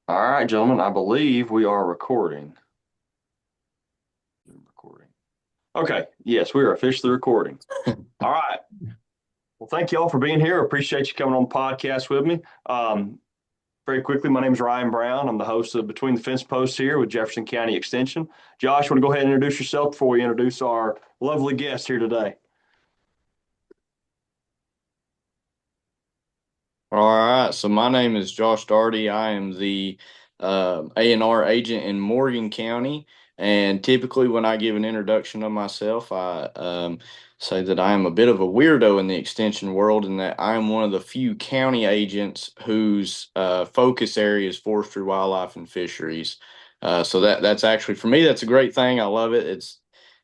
All right, gentlemen, I believe we are recording. Recording. Okay, yes, we are officially recording. All right. Well, thank you all for being here. Appreciate you coming on the podcast with me. Very quickly, my name is Ryan Brown. I'm the host of Between the Fence Posts here with Jefferson County Extension. Josh, want to go ahead and introduce yourself before we introduce our lovely guest here today? All right, so my name is Josh Daugherty. I am the A&R agent in Morgan County, and typically when I give an introduction of myself, I say that I am a bit of a weirdo in the extension world, and that I am one of the few county agents whose focus area is forestry, wildlife, and fisheries. So that's actually for me, that's a great thing. I love it.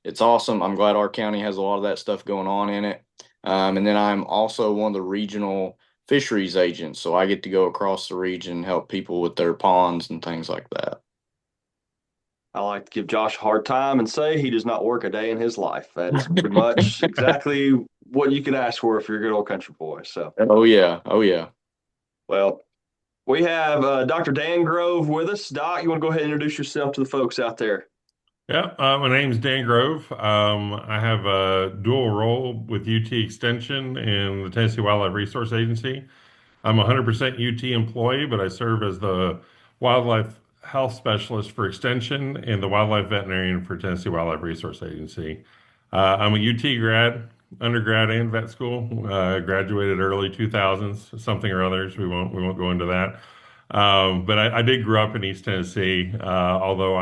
It's awesome. I'm glad our county has a lot of that stuff going on in it. And then I'm also one of the regional fisheries agent, so I get to go across the region and help people with their ponds and things like that. I like to give Josh a hard time and say he does not work a day in his life. That is pretty much exactly what you could ask for if you're a good old country boy. So, Oh yeah, oh yeah. well, we have Dr. Dan Grove with us. Doc, you want to go ahead and introduce yourself to the folks out there? Yeah, my name's Dan Grove. I have a dual role with UT Extension and the Tennessee Wildlife Resource Agency. I'm a 100% UT employee, but I serve as the wildlife health specialist for Extension and the wildlife veterinarian for Tennessee Wildlife Resource Agency. I'm a UT grad, undergrad and vet school. Graduated early 2000s, something or others. We won't go into that. But I did grow up in East Tennessee, although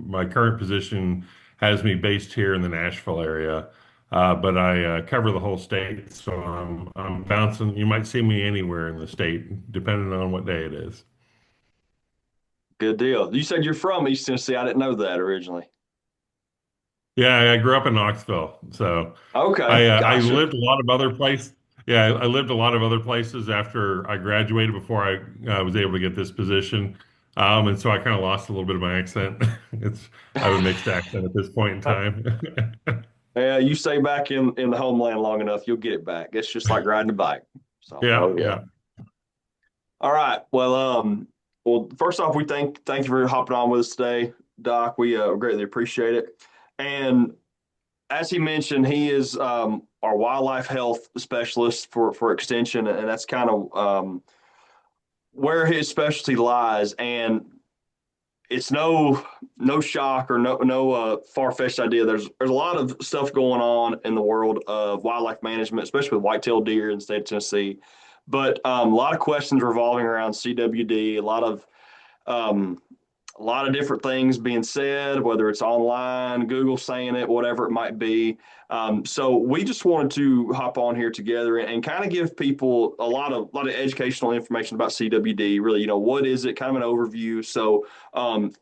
my current position has me based here in the Nashville area. But I cover the whole state, so I'm bouncing. You might see me anywhere in the state, depending on what day it is. Good deal. You said you're from East Tennessee. I didn't know that originally. Yeah, I grew up in Knoxville, so Okay, I gotcha. lived a lot of other places. Yeah, I lived a lot of other places after I graduated before I was able to get this position. And so I kind of lost a little bit of my accent. I have a mixed accent at this point in time. Yeah, you stay back in the homeland long enough, you'll get it back. It's just like riding a bike. So, Yeah, oh yeah. yeah. All right. Well, first off, we thank you for hopping on with us today, Doc. We greatly appreciate it. And as he mentioned, he is our wildlife health specialist for Extension, and that's kind of where his specialty lies. And it's no shock or no far-fetched idea. There's a lot of stuff going on in the world of wildlife management, especially with white-tailed deer in the state of Tennessee. But a lot of questions revolving around CWD, um, a lot of different things being said, whether it's online, Google saying it, whatever it might be. So we just wanted to hop on here together and kind of give people a lot of educational information about CWD. Really, what is it? Kind of an overview. So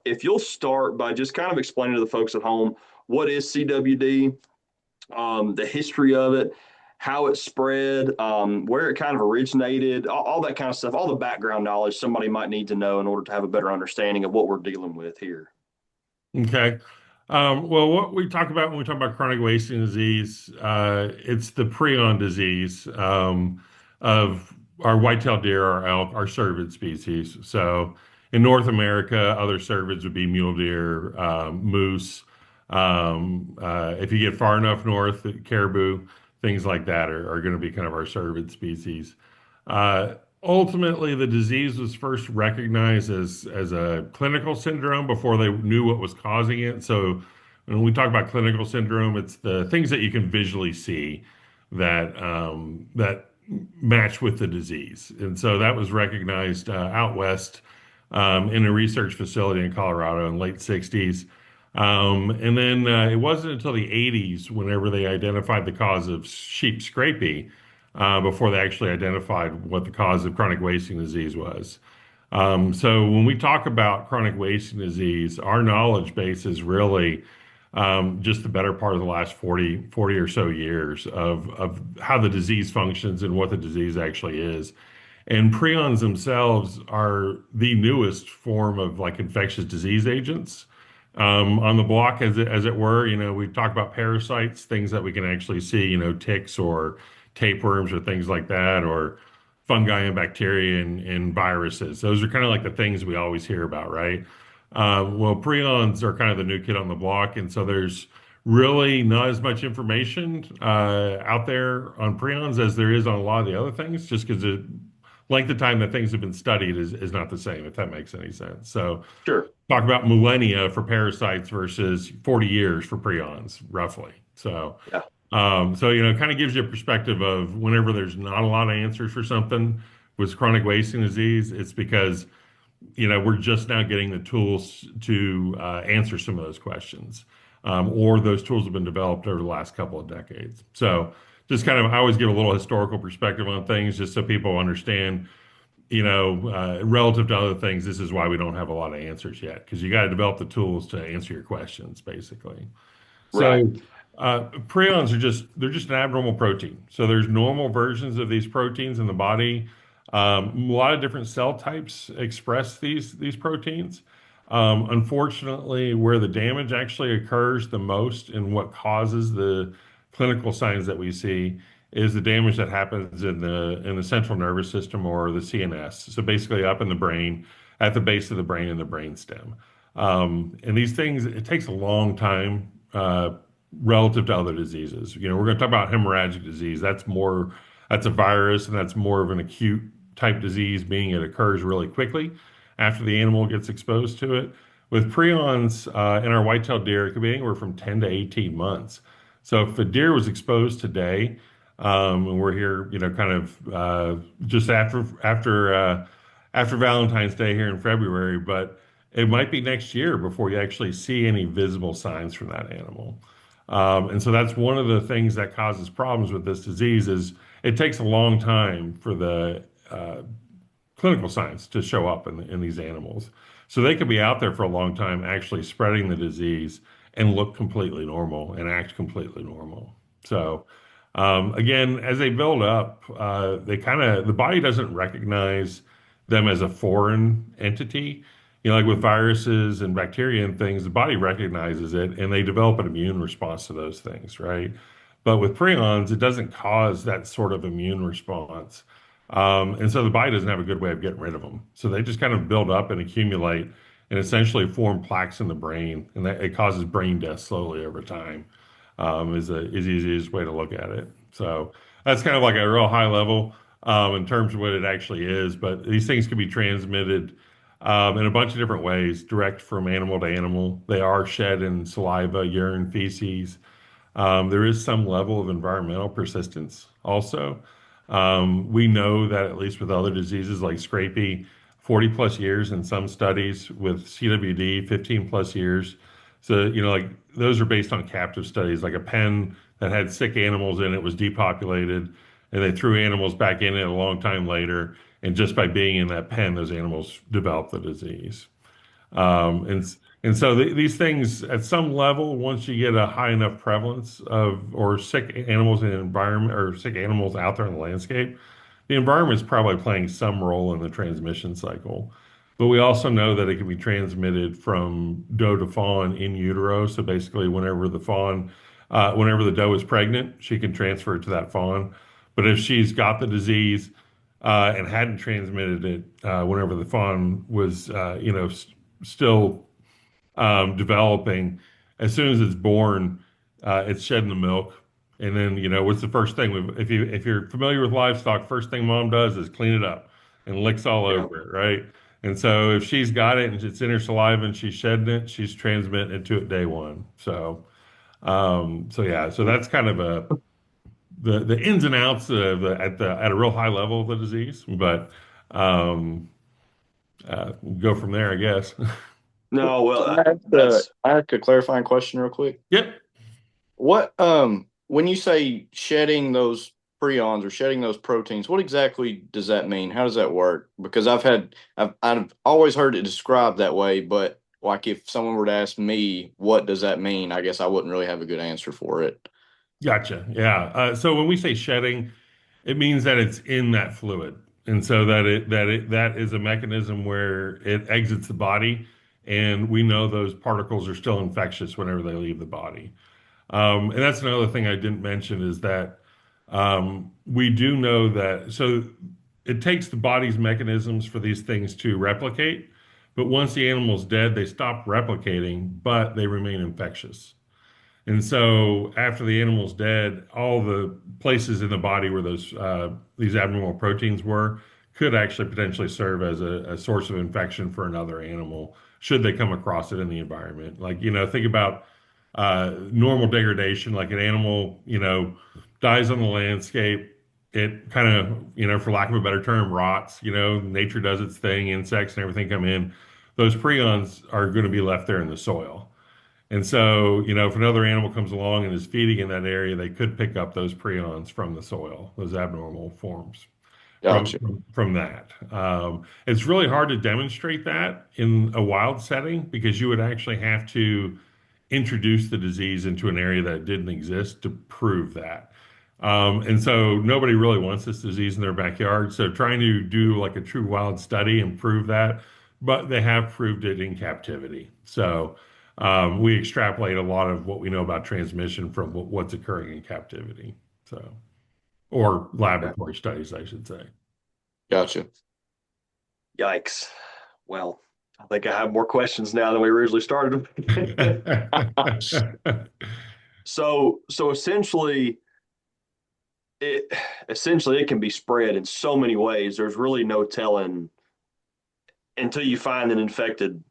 if you'll start by just kind of explaining to the folks at home what is CWD, the history of it, how it spread, where it kind of originated, all that kind of stuff, all the background knowledge somebody might need to know in order to have a better understanding of what we're dealing with here. Okay. Well, what we talk about when we talk about chronic wasting disease, it's the prion disease of our white-tailed deer, our elk, our cervid species. So in North America, other cervids would be mule deer, moose. If you get far enough north, caribou, things like that are going to be kind of our cervid species. Ultimately, the disease was first recognized as a clinical syndrome before they knew what was causing it. So, when we talk about clinical syndrome, it's the things that you can visually see that match with the disease. And so that was recognized out west in a research facility in Colorado in late 60s. And then it wasn't until the 80s, whenever they identified the cause of sheep scrapie, before they actually identified what the cause of chronic wasting disease was. So when we talk about chronic wasting disease, our knowledge base is really just the better part of the last 40 or so years of how the disease functions and what the disease actually is. And prions themselves are the newest form of like infectious disease agents on the block, as it were. We talk about parasites, things that we can actually see, ticks or tapeworms or things like that, or fungi and bacteria and viruses. Those are kind of like the things we always hear about, right? Well, prions are kind of the new kid on the block, and so there's really not as much information out there on prions as there is on a lot of the other things, just because the length of time that things have been studied is not the same, if that makes any sense. So Sure. talk about millennia for parasites versus 40 years for prions, roughly. So, Yeah. it kind of gives you a perspective of whenever there's not a lot of answers for something with chronic wasting disease, it's because we're just now getting the tools to answer some of those questions, or those tools have been developed over the last couple of decades. So, just kind of, I always give a little historical perspective on things, just so people understand relative to other things, this is why we don't have a lot of answers yet, because you got to develop the tools to answer your questions, basically. Right. So, prions they're just an abnormal protein. So there's normal versions of these proteins in the body. A lot of different cell types express these proteins. Unfortunately, where the damage actually occurs the most and what causes the clinical signs that we see is the damage that happens in the central nervous system or the CNS. So basically, up in the brain, at the base of the brain and the brain stem. And these things, it takes a long time relative to other diseases. We're going to talk about hemorrhagic disease. That's a virus, and that's more of an acute type disease, meaning it occurs really quickly after the animal gets exposed to it. With prions in our white-tailed deer, it could be anywhere from 10 to 18 months. So if a deer was exposed today, and we're here, kind of just after Valentine's Day here in February, but it might be next year before you actually see any visible signs from that animal. And so that's one of the things that causes problems with this disease is it takes a long time for the clinical signs to show up in these animals. So they could be out there for a long time actually spreading the disease and look completely normal and act completely normal. So again, as they build up, the body doesn't recognize them as a foreign entity. Like with viruses and bacteria and things, the body recognizes it and they develop an immune response to those things, right? But with prions, it doesn't cause that sort of immune response. And so the body doesn't have a good way of getting rid of them. So they just kind of build up and accumulate and essentially form plaques in the brain. And that it causes brain death slowly over time, is the easiest way to look at it. So that's kind of like a real high level in terms of what it actually is. But these things can be transmitted in a bunch of different ways, direct from animal to animal. They are shed in saliva, urine, feces. There is some level of environmental persistence also. We know that at least with other diseases like scrapie, 40 plus years in some studies, with CWD, 15 plus years. So, like those are based on captive studies, like a pen that had sick animals in it was depopulated, and they threw animals back in it a long time later. And just by being in that pen, those animals developed the disease. Um, and and so these things, at some level, once you get a high enough prevalence of or sick animals in the environment or sick animals out there in the landscape, the environment is probably playing some role in the transmission cycle. But we also know that it can be transmitted from doe to fawn in utero. So basically, whenever the doe is pregnant, she can transfer it to that fawn. But if she's got the disease and hadn't transmitted it whenever the fawn was, still developing, as soon as it's born, it's shedding the milk. And then, what's the first thing? If you're familiar with livestock, first thing mom does is clean it up and licks all Yeah. over it, right? And so if she's got it and it's in her saliva and she's shedding it, she's transmitting it to it day one. So yeah, so that's kind of the ins and outs of at a real high level of the disease, but um, go from there, I guess. No, well, Can that's I ask a clarifying question real quick? Yep. What when you say shedding those prions or shedding those proteins, what exactly does that mean? How does that work? Because I've always heard it described that way, but like if someone were to ask me what does that mean, I guess I wouldn't really have a good answer for it. Gotcha. Yeah. So when we say shedding, it means that it's in that fluid, and so that is a mechanism where it exits the body, and we know those particles are still infectious whenever they leave the body. And that's another thing I didn't mention is that we do know that. So it takes the body's mechanisms for these things to replicate. But once the animal's dead, they stop replicating, but they remain infectious. And so after the animal's dead, all the places in the body where these abnormal proteins were could actually potentially serve as a source of infection for another animal should they come across it in the environment. Like, think about normal degradation, like an animal, dies on the landscape. It kind of, for lack of a better term, rots. Nature does its thing, insects and everything come in. Those prions are going to be left there in the soil. And so, if another animal comes along and is feeding in that area, they could pick up those prions from the soil, those abnormal forms Gotcha. from that. It's really hard to demonstrate that in a wild setting because you would actually have to introduce the disease into an area that didn't exist to prove that. And so nobody really wants this disease in their backyard. So trying to do like a true wild study and prove that, but they have proved it in captivity. So we extrapolate a lot of what we know about transmission from what's occurring in captivity. So, or laboratory studies, I should say. Gotcha. Yikes. Well, I think I have more questions now than we originally started. So it essentially it can be spread in so many ways. There's really no telling until you find an infected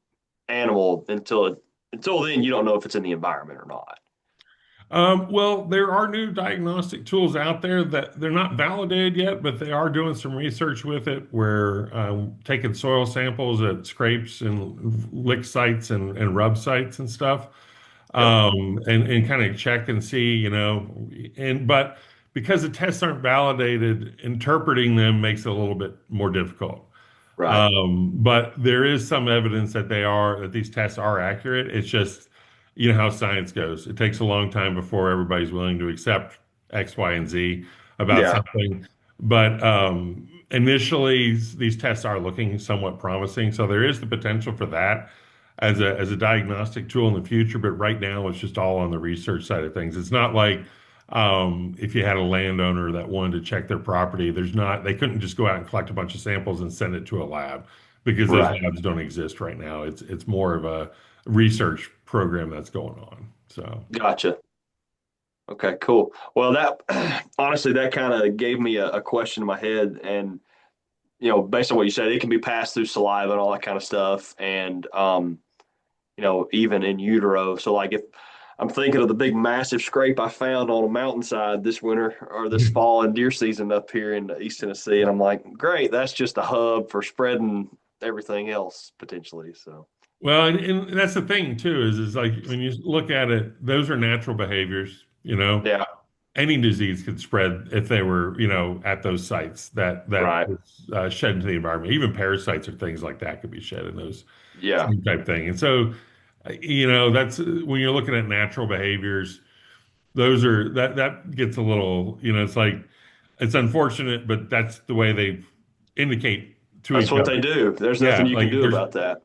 animal. Until then, you don't know if it's in the environment or not. Well, there are new diagnostic tools out there that they're not validated yet, but they are doing some research with it where taking soil samples at scrapes and lick sites and rub sites and stuff, Yep. and kind of check and see, but because the tests aren't validated, interpreting them makes it a little bit more difficult. Right. But there is some evidence that these tests are accurate. It's just, how science goes. It takes a long time before everybody's willing to accept X, Y, and Z about Yeah. something. But initially, these tests are looking somewhat promising. So there is the potential for that as a diagnostic tool in the future. But right now, it's just all on the research side of things. It's not like if you had a landowner that wanted to check their property, they couldn't just go out and collect a bunch of samples and send it to a lab because those Right. labs don't exist right now. It's more of a research program that's going on. So Gotcha. Okay, cool. Well, that honestly, that kind of gave me a question in my head, and based on what you said, it can be passed through saliva and all that kind of stuff, and even in utero. So, like, if I'm thinking of the big, massive scrape I found on a mountainside this winter or this fall in deer season up here in East Tennessee, and I'm like, great, that's just a hub for spreading everything else potentially. So, well, and that's the thing too, is like when you look at it, those are natural behaviors, yeah, any disease could spread if they were, at those sites that right, was shed into the environment. Even parasites or things like that could be shed in those yeah, same type thing. And so, that's when you're looking at natural behaviors, that gets a little, it's like it's unfortunate, but that's the way they indicate to that's each what other. they do. There's nothing Yeah, you can like do about that.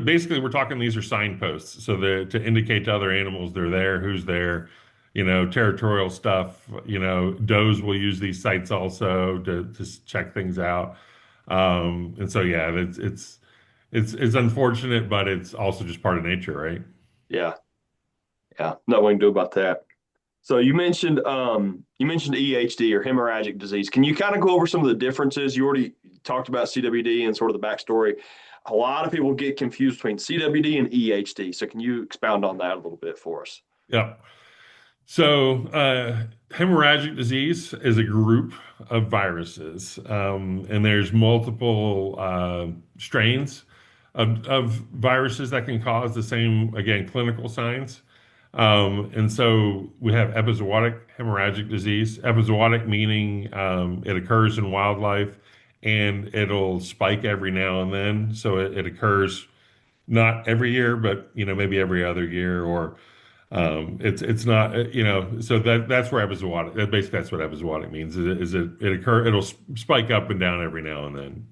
basically we're talking these are signposts, so to indicate to other animals they're there, who's there, territorial stuff. Does will use these sites also to check things out. And so yeah, it's unfortunate, but it's also just part of nature, right? Yeah, yeah, nothing we can do about that. So you mentioned EHD or hemorrhagic disease. Can you kind of go over some of the differences? You already talked about CWD and sort of the backstory. A lot of people get confused between CWD and EHD. So can you expound on that a little bit for us? Yeah. So, hemorrhagic disease is a group of viruses, and there's multiple strains of viruses that can cause the same, again, clinical signs. And so we have epizootic hemorrhagic disease. Epizootic meaning it occurs in wildlife and it'll spike every now and then. So it occurs not every year, but maybe every other year, or it's not so that's where epizootic. That's what epizootic means. It'll spike up and down every now and then.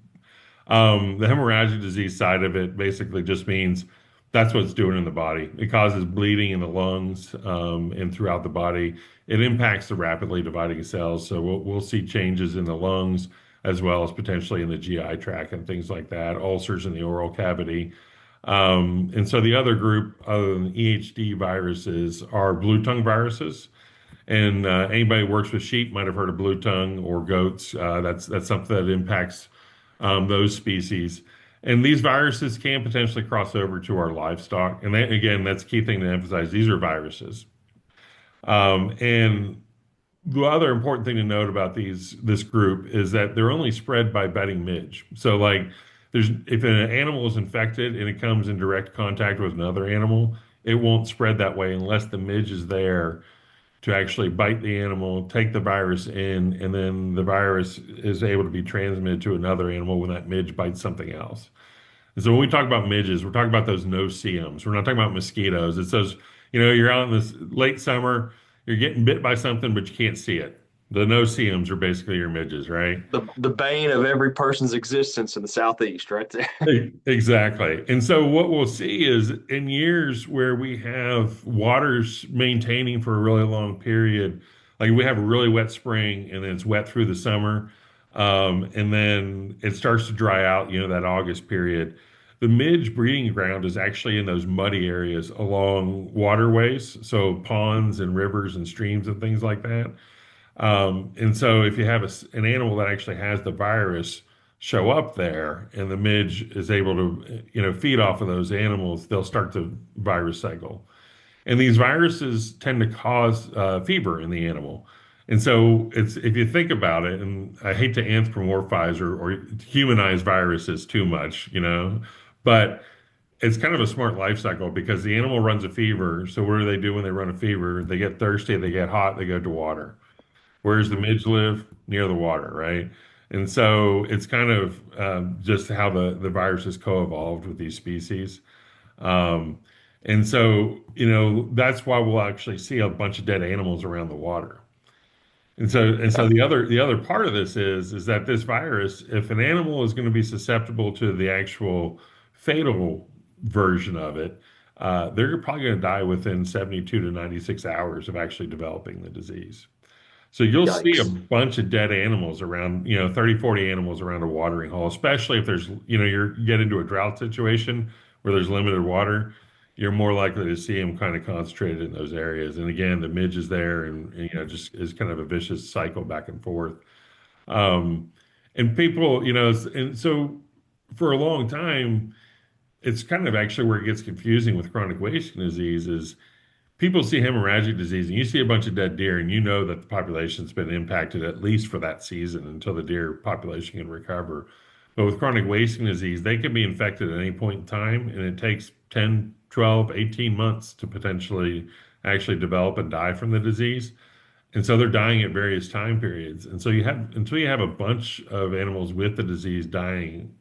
The hemorrhagic disease side of it basically just means that's what it's doing in the body. It causes bleeding in the lungs and throughout the body. It impacts the rapidly dividing cells, so we'll see changes in the lungs, as well as potentially in the GI tract and things like that, ulcers in the oral cavity. And so the other group, other than EHD viruses, are blue tongue viruses. And anybody who works with sheep might have heard of blue tongue or goats. That's something that impacts those species. And these viruses can potentially cross over to our livestock. And that, again, that's a key thing to emphasize. These are viruses. And the other important thing to note about this group is that they're only spread by bedding midge. So like there's if an animal is infected and it comes in direct contact with another animal, it won't spread that way unless the midge is there to actually bite the animal, take the virus in, and then the virus is able to be transmitted to another animal when that midge bites something else. And so when we talk about midges, we're talking about those no-see-ums. We're not talking about mosquitoes. It's those, you're out in this late summer, you're getting bit by something, but you can't see it. The no-see-ums are basically your midges, right? The bane of every person's existence in the Southeast, right there. Exactly. And so what we'll see is in years where we have waters maintaining for a really long period, like we have a really wet spring and then it's wet through the summer, and then it starts to dry out, that August period. The midge breeding ground is actually in those muddy areas along waterways, so ponds and rivers and streams and things like that. And so if you have an animal that actually has the virus show up there and the midge is able to, feed off of those animals, they'll start the virus cycle. And these viruses tend to cause fever in the animal. And so if you think about it, and I hate to anthropomorphize or humanize viruses too much, but it's kind of a smart life cycle because the animal runs a fever. So what do they do when they run a fever? They get thirsty, they get hot, they go to water. Where's the midge live? Near the water, right? And so it's kind of just how the virus has co-evolved with these species. Um, and so, that's why we'll actually see a bunch of dead animals around the water. And so the other part of this is that this virus, if an animal is going to be susceptible to the actual fatal version of it, they're probably going to die within 72 to 96 hours of actually developing the disease. So you'll see a Yikes. bunch of dead animals around, 30, 40 animals around a watering hole, especially if there's, you get into a drought situation where there's limited water, you're more likely to see them kind of concentrated in those areas. And again, the midge is there and just is kind of a vicious cycle back and forth. Um, and people, and so for a long time, it's kind of actually where it gets confusing with chronic wasting disease is people see hemorrhagic disease and you see a bunch of dead deer and you know that the population's been impacted at least for that season until the deer population can recover. But with chronic wasting disease, they can be infected at any point in time and it takes 10, 12, 18 months to potentially actually develop and die from the disease. And so they're dying at various time periods. And so until you have a bunch of animals with the disease dying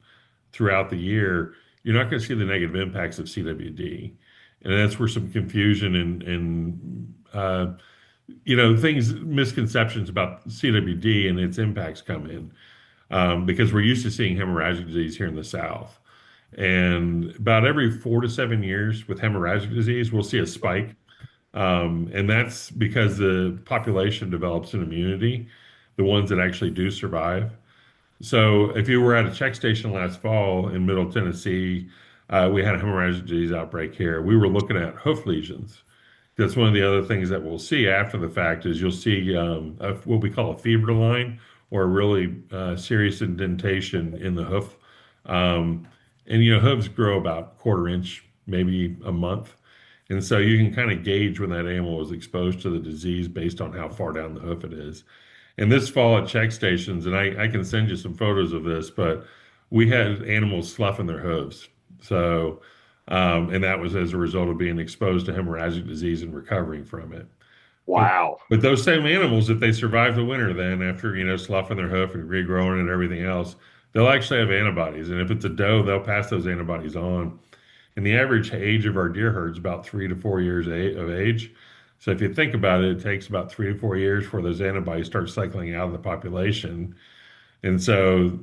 throughout the year, you're not going to see the negative impacts of CWD. And that's where some confusion and things, misconceptions about CWD and its impacts come in. Because we're used to seeing hemorrhagic disease here in the South. And about every 4 to 7 years with hemorrhagic disease, we'll see a spike. And that's because the population develops an immunity, the ones that actually do survive. So if you were at a check station last fall in Middle Tennessee, we had a hemorrhagic disease outbreak here. We were looking at hoof lesions. That's one of the other things that we'll see after the fact is you'll see what we call a fever line or a really serious indentation in the hoof. And hooves grow about quarter inch, maybe a month. And so you can kind of gauge when that animal was exposed to the disease based on how far down the hoof it is. And this fall at check stations, and I can send you some photos of this, but we had animals sloughing their hooves. So, and that was as a result of being exposed to hemorrhagic disease and recovering from it. But, Wow. but those same animals, if they survive the winter, then after, sloughing their hoof and regrowing and everything else, they'll actually have antibodies. And if it's a doe, they'll pass those antibodies on. And the average age of our deer herd is about 3 to 4 years of age. So if you think about it, it takes about 3 to 4 years for those antibodies start cycling out of the population. And so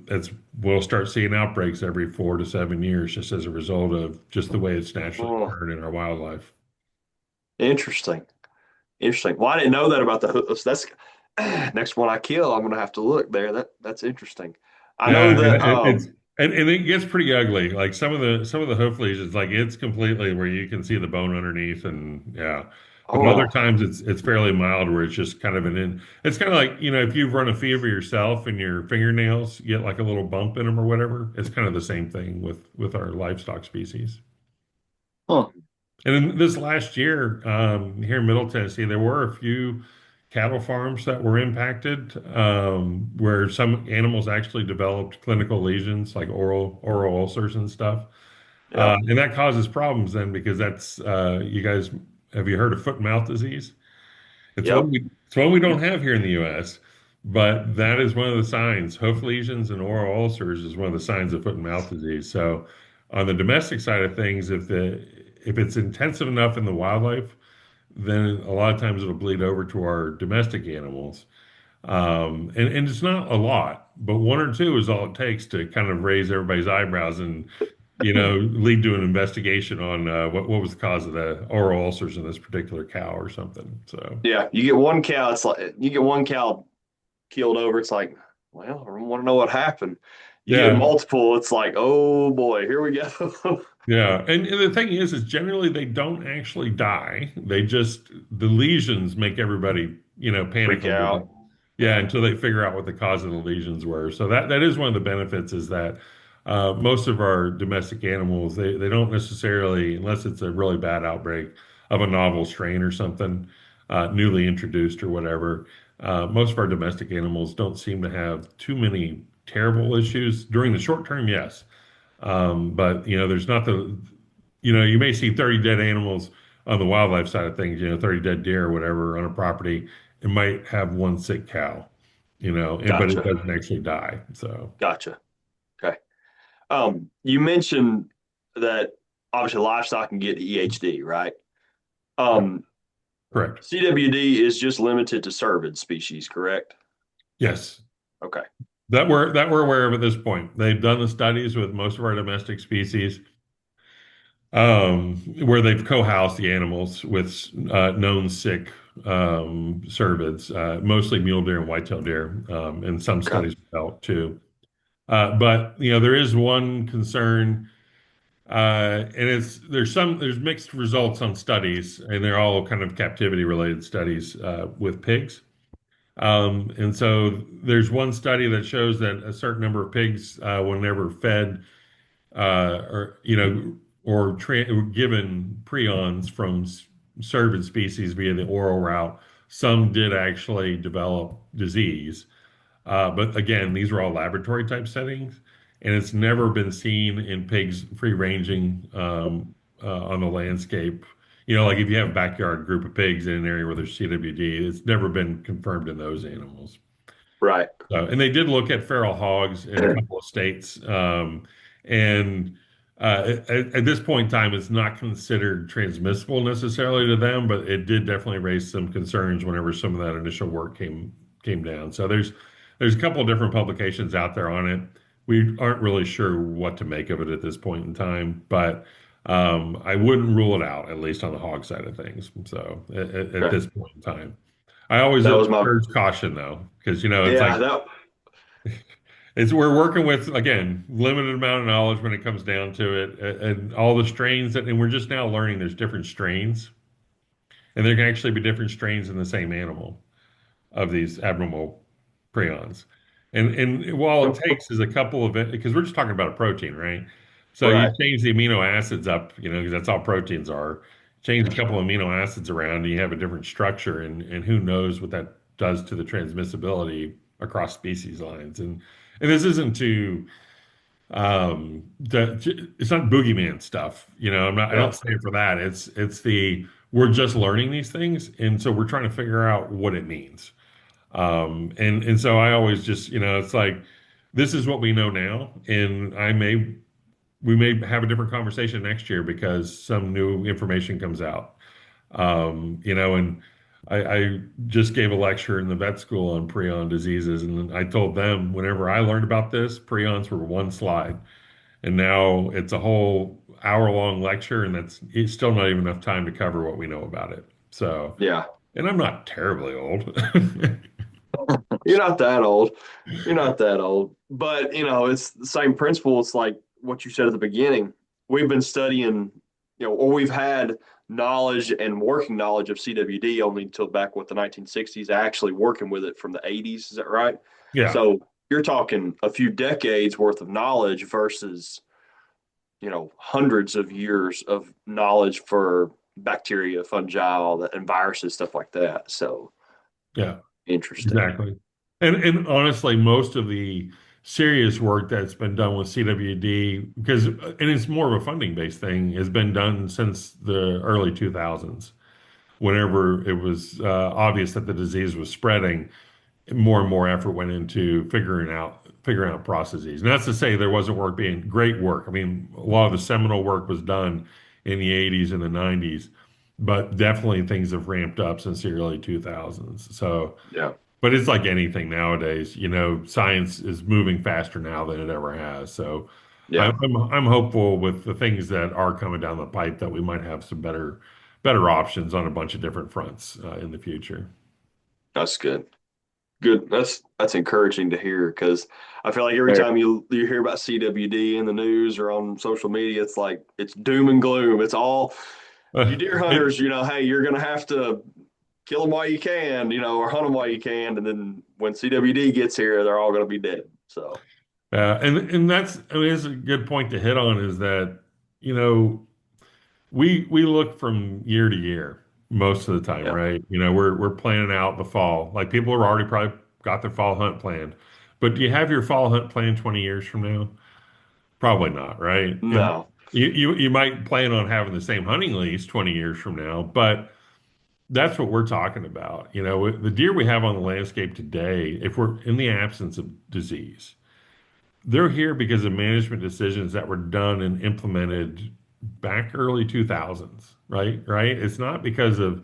we'll start seeing outbreaks every 4 to 7 years just as a result of just the way it's naturally Oh, occurred in our wildlife. interesting. Interesting. Well, I didn't know that about the hooves. That's next one I kill, I'm gonna have to look there. That's interesting. I know Yeah, and that. it's and it gets pretty ugly. Like some of the hoof lesions, like it's completely where you can see the bone underneath, and yeah. But other Oh, times it's fairly mild, where it's just kind of an in. It's kind of like if you've run a fever yourself and your fingernails get like a little bump in them or whatever. It's kind of the same thing with our livestock species. Huh. And in this last year, here in Middle Tennessee, there were a few cattle farms that were impacted, where some animals actually developed clinical lesions like oral ulcers and stuff. yeah. And that causes problems then because that's you guys have you heard of foot and mouth disease? Yep. It's one we don't have here in the U.S., but that is one of the signs. Hoof lesions and oral ulcers is one of the signs of foot and mouth disease. So on the domestic side of things, if it's intensive enough in the wildlife, then a lot of times it'll bleed over to our domestic animals. And it's not a lot, but one or two is all it takes to kind of raise everybody's eyebrows and lead to an investigation on what was the cause of the oral ulcers in this particular cow or something. So Yeah. You get one cow, it's like you get one cow keeled over. It's like, well, I want to know what happened. You get yeah, multiple, it's like, oh boy, here we go. yeah. And the thing is generally they don't actually die. The lesions make everybody panic Freak a little bit. out. Yeah, Yeah. until they figure out what the cause of the lesions were. So that is one of the benefits is that most of our domestic animals they don't necessarily, unless it's a really bad outbreak of a novel strain or something newly introduced or whatever. Most of our domestic animals don't seem to have too many terrible issues during the short term. Yes, but there's not you may see 30 dead animals on the wildlife side of things, 30 dead deer or whatever on a property. It might have one sick cow, but it Gotcha. doesn't actually die. So, Gotcha. Okay. You mentioned that obviously livestock can get EHD, right? yep, Um, correct. CWD is just limited to cervid species, correct? Yes. Okay. That we're aware of at this point. They've done the studies with most of our domestic species, where they've co-housed the animals with known sick cervids, mostly mule deer and whitetail deer, and some Okay. studies with elk too. But there is one concern, and there's mixed results on studies, and they're all kind of captivity related studies with pigs. And so there's one study that shows that a certain number of pigs, whenever fed or or given prions from cervid species via the oral route, some did actually develop disease. But again, these are all laboratory type settings, and it's never been seen in pigs free ranging on the landscape. Like if you have a backyard group of pigs in an area where there's CWD, it's never been confirmed in those animals. Right. And they did look at feral hogs in a couple of states. And at this point in time, it's not considered transmissible necessarily to them, but it did definitely raise some concerns whenever some of that initial work came down. So there's a couple of different publications out there on it. We aren't really sure what to make of it at this point in time, but I wouldn't rule it out, at least on the hog side of things. So at Okay. this point in time. I always That was my, urge caution though, because it's like yeah, that, we're working with again limited amount of knowledge when it comes down to it, and all the strains and we're just now learning there's different strains, and there can actually be different strains in the same animal of these abnormal prions. And all it takes is a couple of it because we're just talking about a protein, right? So you right. change the amino acids up, because that's all proteins are. Change a couple of amino acids around, and you have a different structure, and who knows what that does to the transmissibility across species lines. And this isn't it's not boogeyman stuff. I Yeah. don't say it for that. It's we're just learning these things, and so we're trying to figure out what it means. And so I always just, it's like this is what we know now, and we may have a different conversation next year because some new information comes out. And I just gave a lecture in the vet school on prion diseases, and I told them whenever I learned about this, prions were one slide, and now it's a whole hour-long lecture, and it's still not even enough time to cover what we know about it. So, Yeah. and I'm not terribly old. You're not that old. You're not that old. But, it's the same principle. It's like what you said at the beginning. We've been studying, or we've had knowledge and working knowledge of CWD only until back with the 1960s, actually working with it from the 80s. Is that right? Yeah. So you're talking a few decades worth of knowledge versus, hundreds of years of knowledge for bacteria, fungi, all that, and viruses, stuff like that. So Yeah. interesting. Exactly. And honestly, most of the serious work that's been done with CWD, because and it's more of a funding based thing, has been done since the early 2000s. Whenever it was obvious that the disease was spreading, more and more effort went into figuring out processes. And that's to say there wasn't work being great work. I mean, a lot of the seminal work was done in the 80s and the 90s, but definitely things have ramped up since the early 2000s. So Yeah. but it's like anything nowadays, science is moving faster now than it ever has. So Yeah. I'm hopeful with the things that are coming down the pipe that we might have some better options on a bunch of different fronts in the future. That's good. Good. That's encouraging to hear because I feel like every Fair. time you hear about CWD in the news or on social media, it's like it's doom and gloom. It's all you deer It, hunters, hey, you're gonna have to kill them while you can, or hunt them while you can, and then when CWD gets here, they're all gonna be dead. So and that's I mean, it's a good point to hit on is that you know we look from year to year most of the time, yeah, right? We're planning out the fall. Like people are already probably got their fall hunt planned. But do you have your fall hunt planned 20 years from now? Probably not, right? And no, you might plan on having the same hunting lease 20 years from now, but that's what we're talking about. The deer we have on the landscape today, if we're in the absence of disease, they're here because of management decisions that were done and implemented back early 2000s, right? Right? It's not because of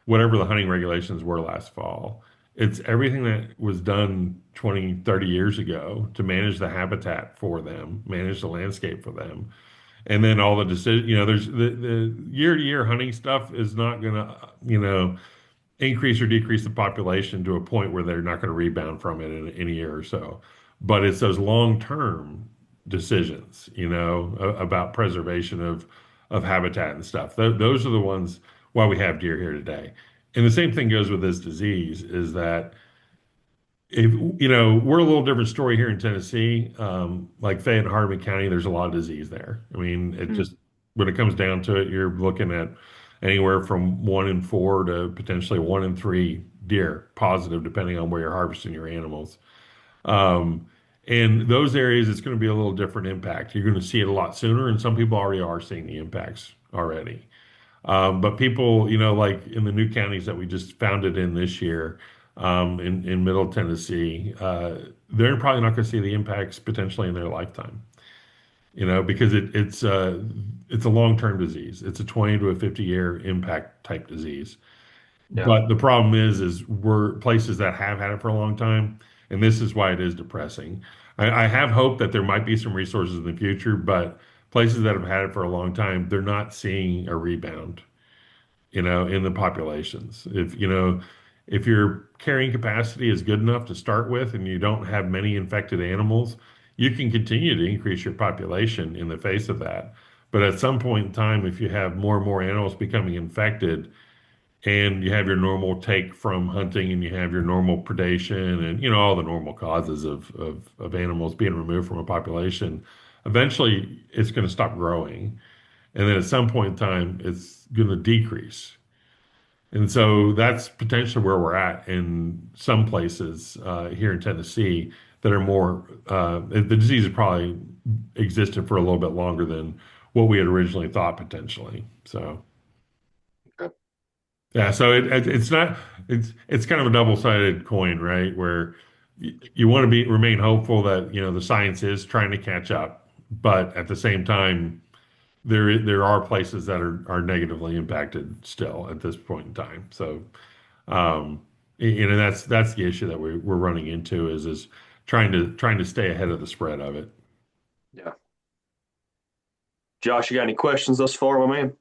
whatever the hunting regulations were last fall. It's everything that was done 20, 30 years ago to manage the habitat for them, manage the landscape for them. And then all the decision, there's the year to year hunting stuff is not going to, increase or decrease the population to a point where they're not going to rebound from it in a year or so. But it's those long-term decisions, about preservation of habitat and stuff. Those are the ones why we have deer here today. And the same thing goes with this disease is that if we're a little different story here in Tennessee, like Fayette and Hardeman County, there's a lot of disease there. I mean, it mm, just when it comes down to it, you're looking at anywhere from 1 in 4 to potentially 1 in 3 deer positive, depending on where you're harvesting your animals. Um, and those areas, it's going to be a little different impact. You're going to see it a lot sooner, and some people already are seeing the impacts already. But people, like in the new counties that we just founded in this year, in Middle Tennessee, they're probably not going to see the impacts potentially in their lifetime, because it's a long-term disease. It's a 20 to a 50-year impact type disease. yeah, But the problem is we're places that have had it for a long time, and this is why it is depressing. I have hope that there might be some resources in the future, but places that have had it for a long time, they're not seeing a rebound in the populations. If your carrying capacity is good enough to start with and you don't have many infected animals, you can continue to increase your population in the face of that. But at some point in time, if you have more and more animals becoming infected and you have your normal take from hunting and you have your normal predation and all the normal causes of animals being removed from a population, eventually it's going to stop growing. And then at some point in time, it's going to decrease. And so that's potentially where we're at in some places here in Tennessee that are more, the disease has probably existed for a little bit longer than what we had originally thought potentially. So, okay, yeah, so it's not, it's kind of a double-sided coin, right? Where you want to remain hopeful that, the science is trying to catch up, but at the same time, there are places that are negatively impacted still at this point in time. So, um, that's the issue that we're running into is trying to stay ahead of the spread of it. yeah. Josh, you got any questions thus far, my man?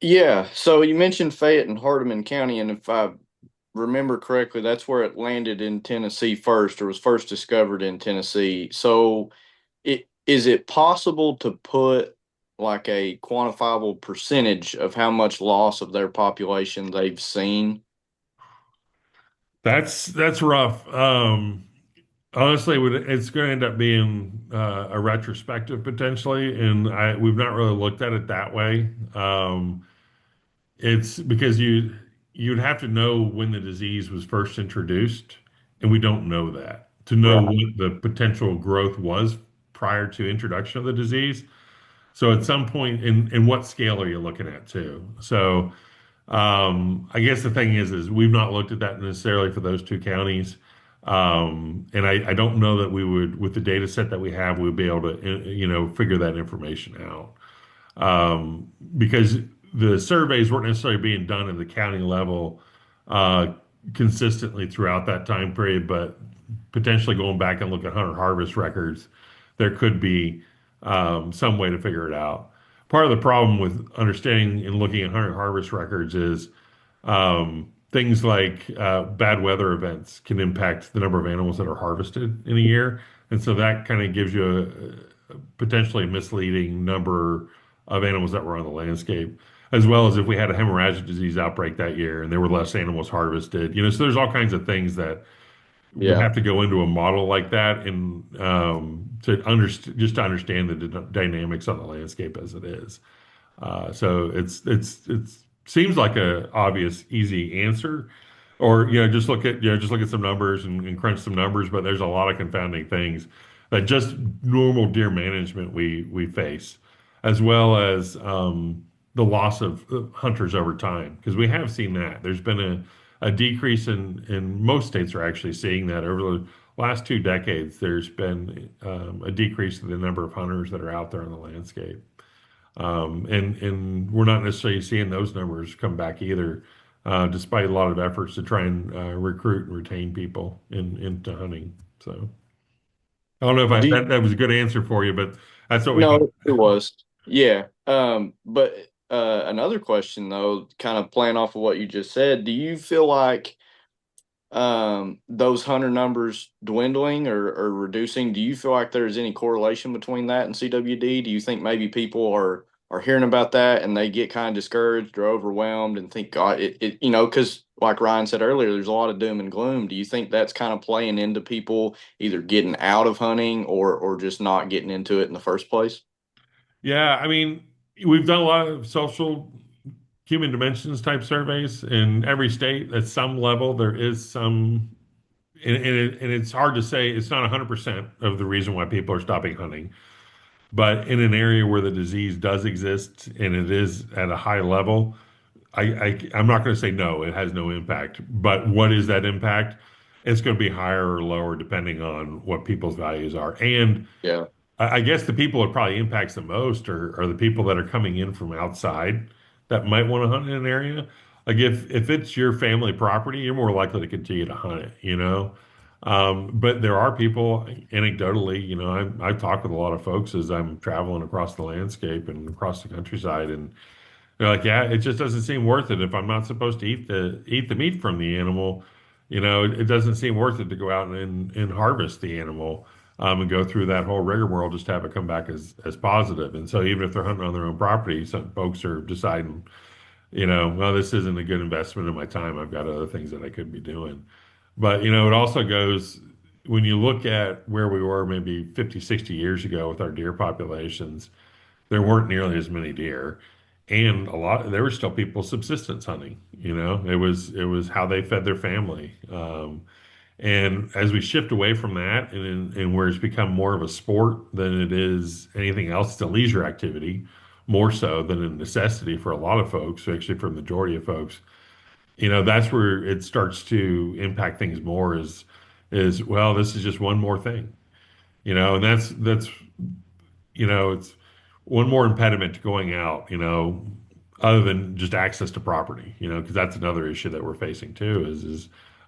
Yeah. So you mentioned Fayette and Hardeman County, and if I remember correctly, that's where it landed in Tennessee first, or was first discovered in Tennessee. So, is it possible to put like a quantifiable percentage of how much loss of their population they've seen? That's rough. Honestly, it's going to end up being a retrospective potentially, and we've not really looked at it that way. It's because you'd have to know when the disease was first introduced, and we don't know that. To know Right. what the potential growth was prior to introduction of the disease. So at some point, in what scale are you looking at too? So I guess the thing is we've not looked at that necessarily for those two counties. And I don't know that we would, with the data set that we have, we would be able to, figure that information out. Because the surveys weren't necessarily being done at the county level uh, consistently throughout that time period, but potentially going back and look at hunter harvest records, there could be some way to figure it out. Part of the problem with understanding and looking at hunter harvest records is things like bad weather events can impact the number of animals that are harvested in a year. And so that kind of gives you a potentially misleading number of animals that were on the landscape, as well as if we had a hemorrhagic disease outbreak that year and there were less animals harvested. So there's all kinds of things that would Yeah. have to go into a model like that and to understand just to understand the dynamics on the landscape as it is. So it's seems like a obvious, easy answer, or just look at some numbers and crunch some numbers. But there's a lot of confounding things that just normal deer management we face, as well as the loss of hunters over time, because we have seen that there's been a decrease in most states are actually seeing that over the last 2 decades. There's been a decrease in the number of hunters that are out there on the landscape. And we're not necessarily seeing those numbers come back either, despite a lot of efforts to try and recruit and retain people into hunting. So I don't know if Do you, that was a good answer for you, but that's what we got. no, it was. Yeah. But another question though, kind of playing off of what you just said, do you feel like those hunter numbers dwindling or reducing, do you feel like there's any correlation between that and CWD? Do you think maybe people are hearing about that and they get kind of discouraged or overwhelmed and think, God, because like Ryan said earlier, there's a lot of doom and gloom. Do you think that's kind of playing into people either getting out of hunting or just not getting into it in the first place? Yeah, I mean, we've done a lot of social human dimensions type surveys in every state. At some level, there is some, and it's hard to say. It's not 100% of the reason why people are stopping hunting. But in an area where the disease does exist and it is at a high level, I'm not going to say no, it has no impact. But what is that impact? It's going to be higher or lower depending on what people's values are. And Yeah. I guess the people it probably impacts the most are the people that are coming in from outside that might want to hunt in an area. Like if it's your family property, you're more likely to continue to hunt it. But there are people, anecdotally, I've talked with a lot of folks as I'm traveling across the landscape and across the countryside, and they're like, yeah, it just doesn't seem worth it if I'm not supposed to eat the meat from the animal. It doesn't seem worth it to go out and harvest the animal and go through that whole rigmarole just to have it come back as positive. And so even if they're hunting on their own property, some folks are deciding, well, this isn't a good investment of my time. I've got other things that I could be doing. But it also goes when you look at where we were maybe 50, 60 years ago with our deer populations, there weren't nearly as many deer. And there were still people subsistence hunting. It was how they fed their family. And as we shift away from that, and where it's become more of a sport than it is anything else, it's a leisure activity more so than a necessity for a lot of folks, actually for the majority of folks. That's where it starts to impact things more. Is well, this is just one more thing. And it's one more impediment to going out, other than just access to property, because that's another issue that we're facing too, is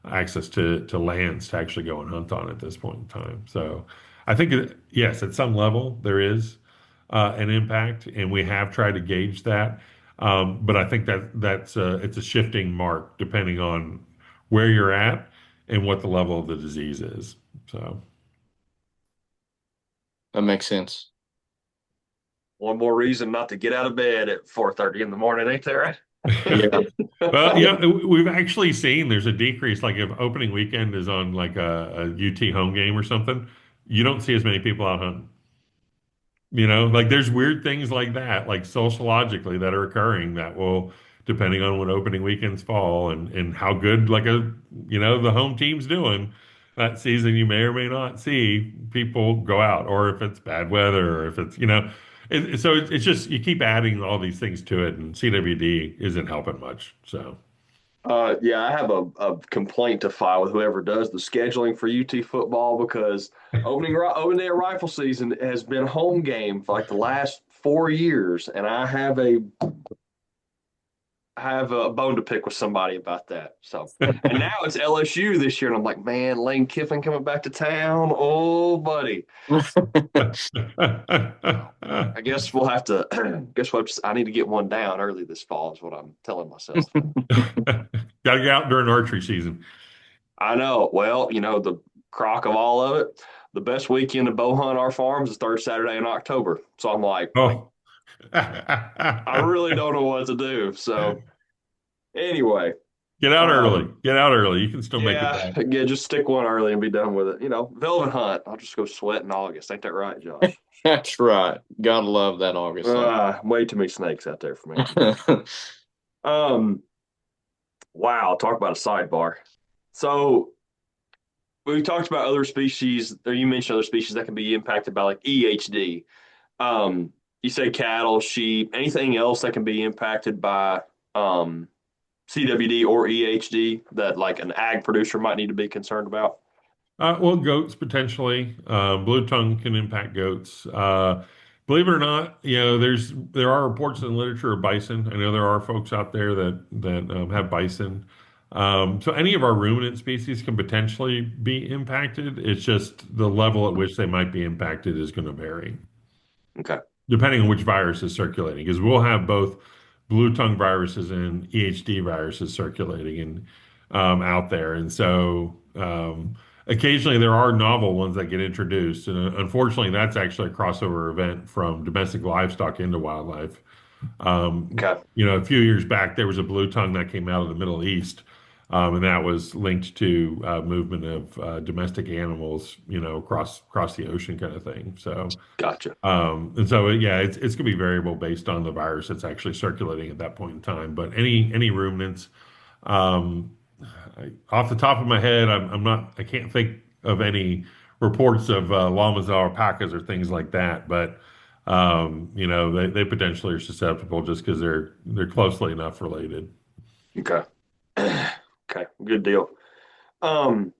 access to lands to actually go and hunt on at this point in time. So I think, yes, at some level there is an impact, and we have tried to gauge that. But I think that it's a shifting mark depending on where you're at and what the level of the disease is. So, That makes sense. One more reason not to get out of bed at 4:30 in the morning, ain't there? Yeah. well, we've actually seen there's a decrease. Like if opening weekend is on like a UT home game or something, you don't see as many people out hunting. Like there's weird things like that, like sociologically that are occurring that will, depending on when opening weekends fall and how good like the home team's doing that season, you may or may not see people go out, or if it's bad weather, or if it's just you keep adding all these things to it, and CWD isn't helping much. So. Yeah, I have a complaint to file with whoever does the scheduling for UT football because opening day of rifle season has been home game for like the last 4 years, and I have a bone to pick with somebody about that. So, and now it's LSU this year, and I'm like, man, Lane Kiffin coming back to town. Oh, buddy. I guess we'll have to. Guess what? I need to get one down early this fall. Is what I'm telling myself. Got to get out during archery season. I know. Well, the crock of all of it. The best weekend to bow hunt our farms is third Saturday in October. So I'm like, Oh. I really don't know what to do. So anyway, Get out early. um, Get out early. You can still make it yeah, back. yeah, just stick one early and be done with it. Velvet hunt. I'll just go sweat in August. Ain't that right, Josh? That's right. Gotta love that August hunt. Way too many snakes out there for me. Um, wow, talk about a sidebar. So we talked about other species, or you mentioned other species that can be impacted by like EHD. You say cattle, sheep, anything else that can be impacted by CWD or EHD that like an ag producer might need to be concerned about? Well, goats potentially. Blue tongue can impact goats. Believe it or not, there are reports in the literature of bison. I know there are folks out there that have bison. So any of our ruminant species can potentially be impacted. It's just the level at which they might be impacted is going to vary, Okay, depending on which virus is circulating, because we'll have both blue tongue viruses and EHD viruses circulating and out there. And so occasionally there are novel ones that get introduced. And unfortunately, that's actually a crossover event from domestic livestock into wildlife. okay, A few years back, there was a blue tongue that came out of the Middle East. And that was linked to movement of domestic animals, across the ocean kind of thing. So, gotcha. and so yeah, it's gonna be variable based on the virus that's actually circulating at that point in time. But any ruminants, um, off the top of my head, I can't think of any reports of llamas or alpacas or things like that. But they potentially are susceptible just because they're closely enough related. Okay, okay, good deal. Um,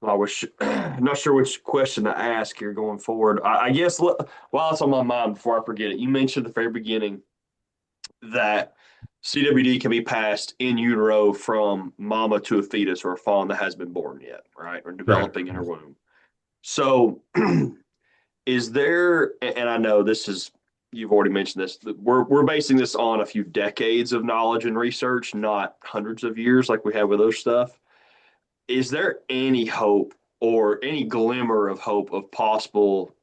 well, I'm not sure which question to ask here going forward. I guess while it's on my mind before I forget it, you mentioned at the very beginning that CWD can be passed in utero from mama to a fetus or a fawn that has been born yet, right? Or Correct. developing in her womb. So, is there, and I know this is, you've already mentioned this, we're basing this on a few decades of knowledge and research, not hundreds of years like we have with other stuff. Is there any hope or any glimmer of hope of possible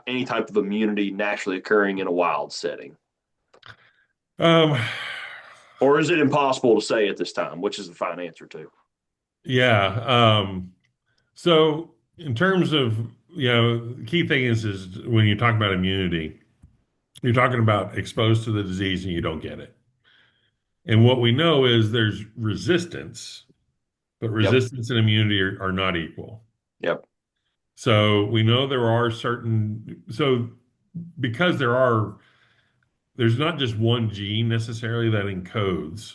any type of immunity naturally occurring in a wild setting? Um, Or is it impossible to say at this time, which is the fine answer too? yeah. So in terms of, the key thing is when you talk about immunity, you're talking about exposed to the disease and you don't get it. And what we know is there's resistance, but Yep. resistance and immunity are not equal. Yep. So we know so because there's not just one gene necessarily that encodes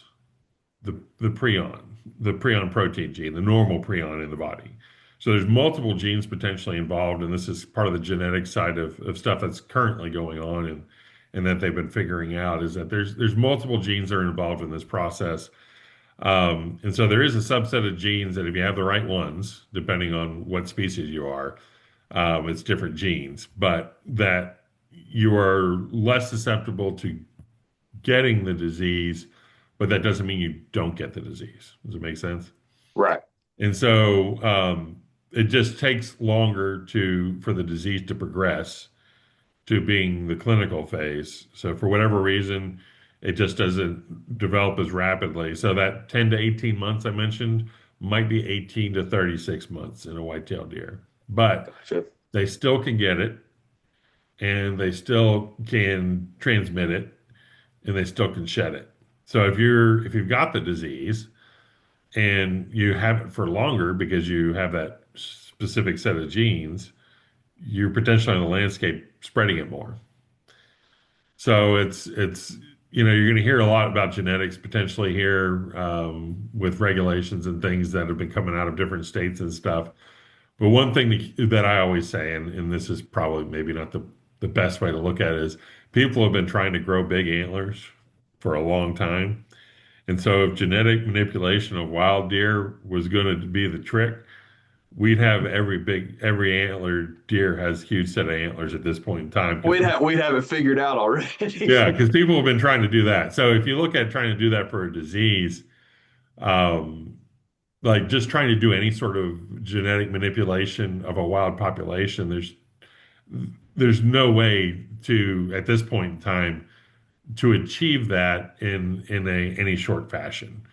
the prion, the prion protein gene, the normal prion in the body. So there's multiple genes potentially involved, and this is part of the genetic side of stuff that's currently going on and that they've been figuring out is that there's multiple genes that are involved in this process. And so there is a subset of genes that if you have the right ones, depending on what species you are, it's different genes, but that you are less susceptible to getting the disease but that doesn't mean you don't get the disease. Does it make sense? Right. And so it just takes longer for the disease to progress to being the clinical phase. So for whatever reason, it just doesn't develop as rapidly. So that 10 to 18 months I mentioned might be 18 to 36 months in a white-tailed deer. But Gotcha. they still can get it and they still can transmit it and they still can shed it. So if you've got the disease and you have it for longer because you have that specific set of genes, you're potentially on the landscape spreading it more. So it's you're going to hear a lot about genetics potentially here with regulations and things that have been coming out of different states and stuff. But one thing that I always say, and this is probably maybe not the best way to look at it, is people have been trying to grow big antlers for a long time. And so if genetic manipulation of wild deer was going to be the trick, we'd have every antler deer has a huge set of antlers at this point in time. We'd have it figured out Yeah, already. because people have been trying to do that. So if you look at trying to do that for a disease, um, like just trying to do any sort of genetic manipulation of a wild population, there's no way to at this point in time to achieve that in any short fashion.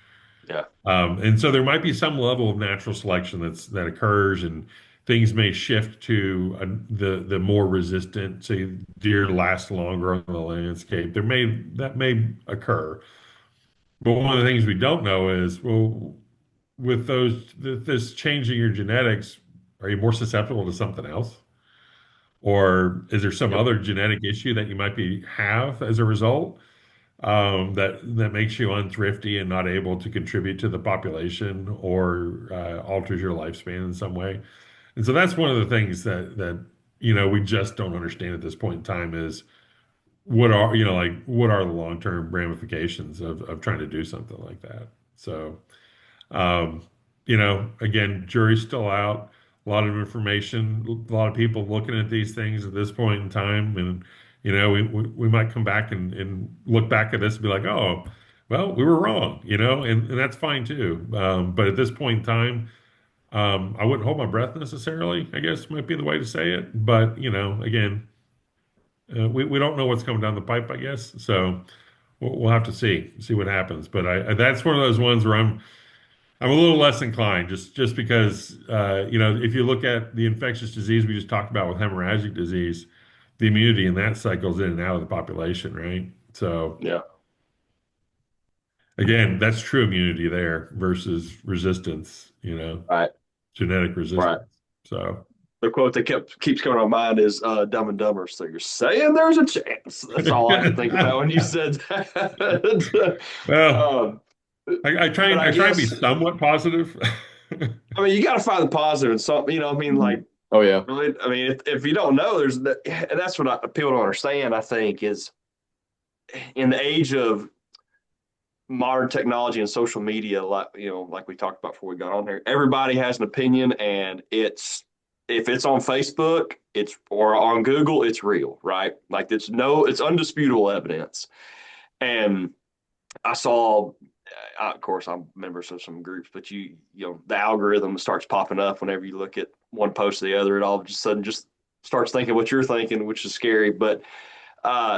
Yeah. And so there might be some level of natural selection that occurs, and things may shift to the more resistant, so deer last longer on the landscape. That may occur, but one of the things we don't know is, well, with this changing your genetics, are you more susceptible to something else? Or is there some Yep. other genetic issue that you might have as a result that makes you unthrifty and not able to contribute to the population or alters your lifespan in some way? And so that's one of the things that we just don't understand at this point in time is what are the long-term ramifications of trying to do something like that? So um, again, jury's still out. A lot of information, a lot of people looking at these things at this point in time, and we might come back and look back at this and be like, oh, well, we were wrong, and that's fine too. But at this point in time, I wouldn't hold my breath necessarily, I guess might be the way to say it. But again, we don't know what's coming down the pipe, I guess. So we'll have to see what happens. But that's one of those ones where I'm a little less inclined just because if you look at the infectious disease we just talked about with hemorrhagic disease, the immunity in that cycles in and out of the population, right? So Yeah. again, that's true immunity there versus resistance, Right. genetic Right. resistance. So The quote that keeps coming to mind is Dumb and Dumber. So you're saying there's a chance. That's all I could think about when you said that. well, um, I try but and I I try and be guess somewhat positive. I mean you got to find the positive in something. I mean, like Oh yeah. really. I mean, if you don't know, and that's what people don't understand. I think is in the age of modern technology and social media, like we talked about before we got on here, everybody has an opinion, and if it's on Facebook, it's or on Google, it's real, right? Like it's undisputable evidence. And I saw, of course, I'm members of some groups, but the algorithm starts popping up whenever you look at one post or the other. It all of a sudden just starts thinking what you're thinking, which is scary. But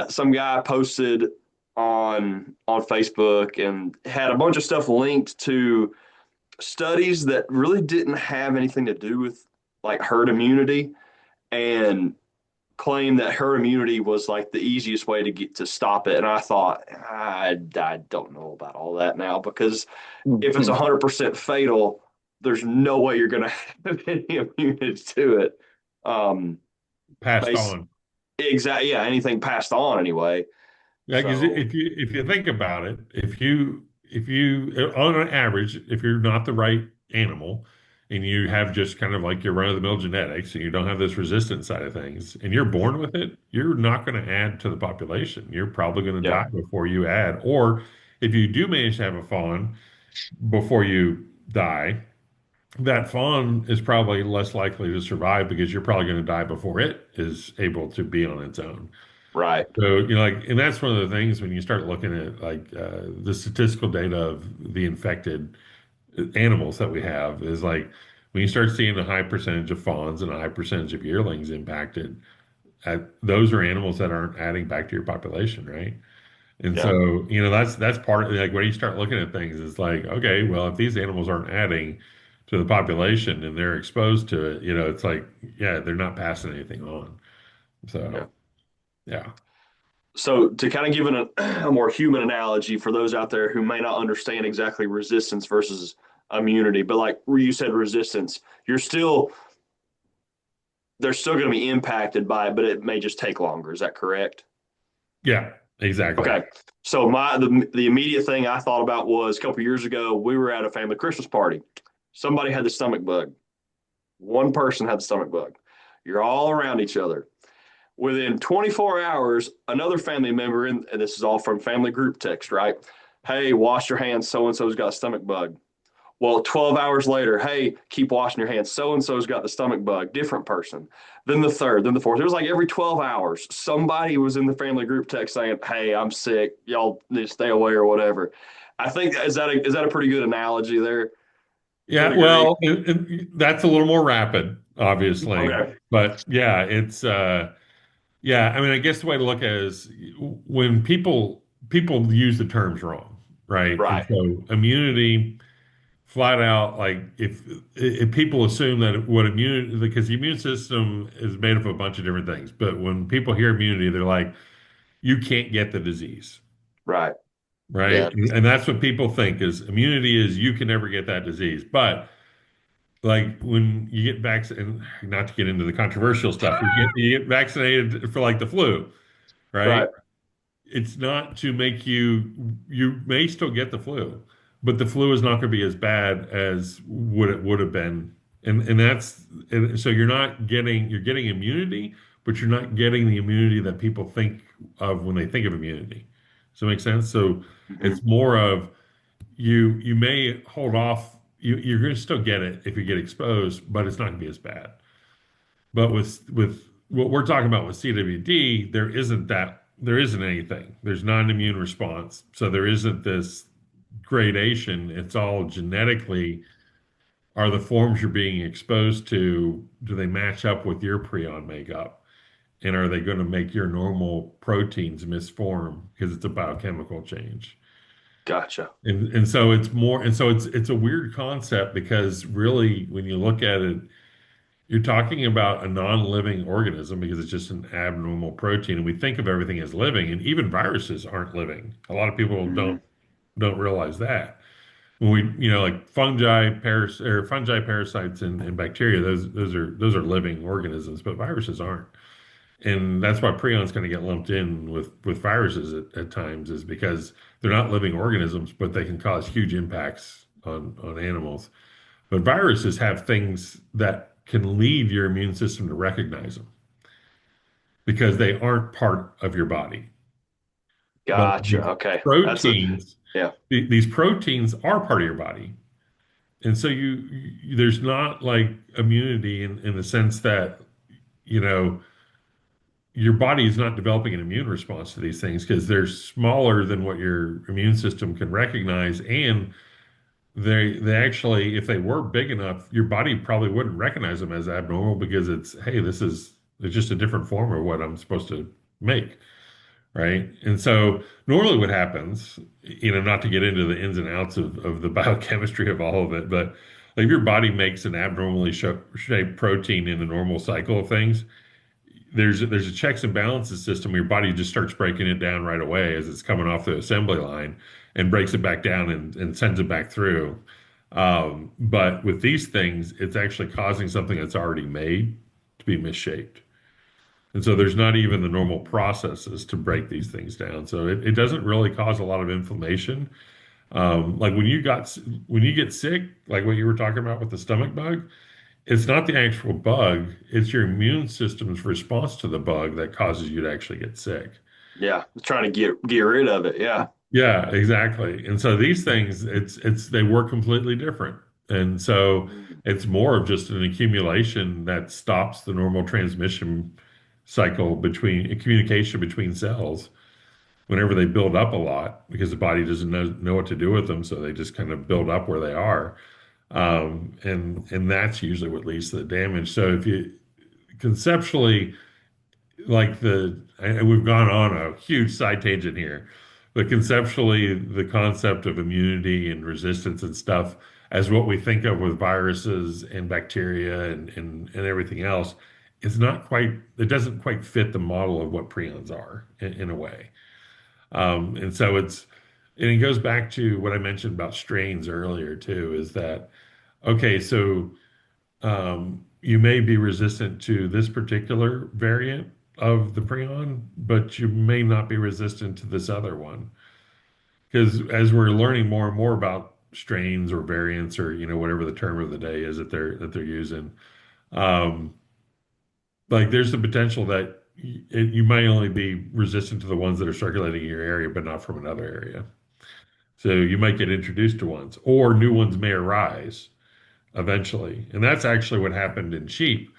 some guy posted on Facebook and had a bunch of stuff linked to studies that really didn't have anything to do with like herd immunity, and claimed that herd immunity was like the easiest way to get to stop it. And I thought, I don't know about all that now, because if it's 100% fatal, there's no way you're going to have any immunity to it. Passed Base, on. exactly. Yeah. Anything passed on anyway. Yeah, because So if you think about it, if you on an average, if you're not the right animal and you have just kind of like your run-of-the-mill genetics and you don't have this resistance side of things and you're born with it, you're not going to add to the population. You're probably going to yeah, die before you add. Or if you do manage to have a fawn before you die, that fawn is probably less likely to survive because you're probably going to die before it is able to be on its own. Right. So, like, and that's one of the things when you start looking at like the statistical data of the infected animals that we have is like when you start seeing a high percentage of fawns and a high percentage of yearlings impacted, those are animals that aren't adding back to your population, right? And Yeah. so, that's part of like when you start looking at things, it's like, okay, well, if these animals aren't adding to the population and they're exposed to it, it's like, yeah, they're not passing anything on. Yeah. So, yeah. So to kind of give a more human analogy for those out there who may not understand exactly resistance versus immunity, but like where you said resistance, you're still they're still going to be impacted by it, but it may just take longer. Is that correct? Yeah, exactly. Okay. So the immediate thing I thought about was a couple years ago we were at a family Christmas party. Somebody had the stomach bug. One person had the stomach bug. You're all around each other. Within 24 hours, another family member, and this is all from family group text, right? Hey, wash your hands. So and so's got a stomach bug. Well, 12 hours later, hey, keep washing your hands. So and so's got the stomach bug, different person. Then the third, then the fourth. It was like every 12 hours, somebody was in the family group text saying, hey, I'm sick. Y'all need to stay away or whatever. I think is that a pretty good analogy there? You would Yeah, agree? well, that's a little more rapid, obviously. Okay. But yeah, yeah, I mean, I guess the way to look at it is when people use the terms wrong, right? And Right. so immunity flat out, like if people assume that what immunity, because the immune system is made up of a bunch of different things, but when people hear immunity, they're like, you can't get the disease, Right. right? Yeah. And that's what people think is immunity is you can never get that disease. But like when you get vaccinated, not to get into the controversial stuff, you get vaccinated for like the flu, right? Right. It's not to make you may still get the flu, but the flu is not going to be as bad as what it would have been. And so you're getting immunity, but you're not getting the immunity that people think of when they think of immunity. Does that make sense? So Mhm. it's more of you may hold off. You're going to still get it if you get exposed, but it's not going to be as bad. But with what we're talking about with CWD, there isn't anything. There's not an immune response. So there isn't this gradation. It's all genetically are the forms you're being exposed to, do they match up with your prion makeup? And are they going to make your normal proteins misform because it's a biochemical change? Gotcha. And so it's more and so it's a weird concept because really when you look at it, you're talking about a non-living organism because it's just an abnormal protein, and we think of everything as living, and even viruses aren't living. A lot of people Mhm. don't realize that. When we, like fungi, parasites, and bacteria, those are living organisms, but viruses aren't. And that's why prions kind of get lumped in with viruses at times, is because they're not living organisms, but they can cause huge impacts on animals. But viruses have things that can lead your immune system to recognize them because they aren't part of your body. But Gotcha. these Okay. proteins, Yeah. these proteins are part of your body. And so there's not like immunity in the sense that, you know, your body is not developing an immune response to these things because they're smaller than what your immune system can recognize. And they actually, if they were big enough, your body probably wouldn't recognize them as abnormal because hey, it's just a different form of what I'm supposed to make, right? And so normally what happens, not to get into the ins and outs of the biochemistry of all of it, but like if your body makes an abnormally shaped protein in the normal cycle of things, there's a checks and balances system where your body just starts breaking it down right away as it's coming off the assembly line and breaks it back down and sends it back through. But with these things, it's actually causing something that's already made to be misshaped. And so there's not even the normal processes to break these things down. So it doesn't really cause a lot of inflammation. Like when you get sick, like what you were talking about with the stomach bug, it's not the actual bug, it's your immune system's response to the bug that causes you to actually get sick. Yeah. Trying to get rid of it. Yeah. Yeah, exactly. And so these things, they work completely different. And so Mm. it's more of just an accumulation that stops the normal transmission cycle between communication between cells whenever they build up a lot because the body doesn't know what to do with them, so they just kind of build up where they are. And that's usually what leads to the damage. So if you conceptually like and we've gone on a huge side tangent here, but conceptually, the concept of immunity and resistance and stuff as what we think of with viruses and bacteria and everything else is not quite, it doesn't quite fit the model of what prions are in a way. And so and it goes back to what I mentioned about strains earlier too, is that, okay, so you may be resistant to this particular variant of the prion, but you may not be resistant to this other one. Because as we're learning more and more about strains or variants or whatever the term of the day is that they're using, um, like there's the potential that you may only be resistant to the ones that are circulating in your area, but not from another area. So you might get introduced to ones, or new ones may arise eventually. And that's actually what happened in sheep.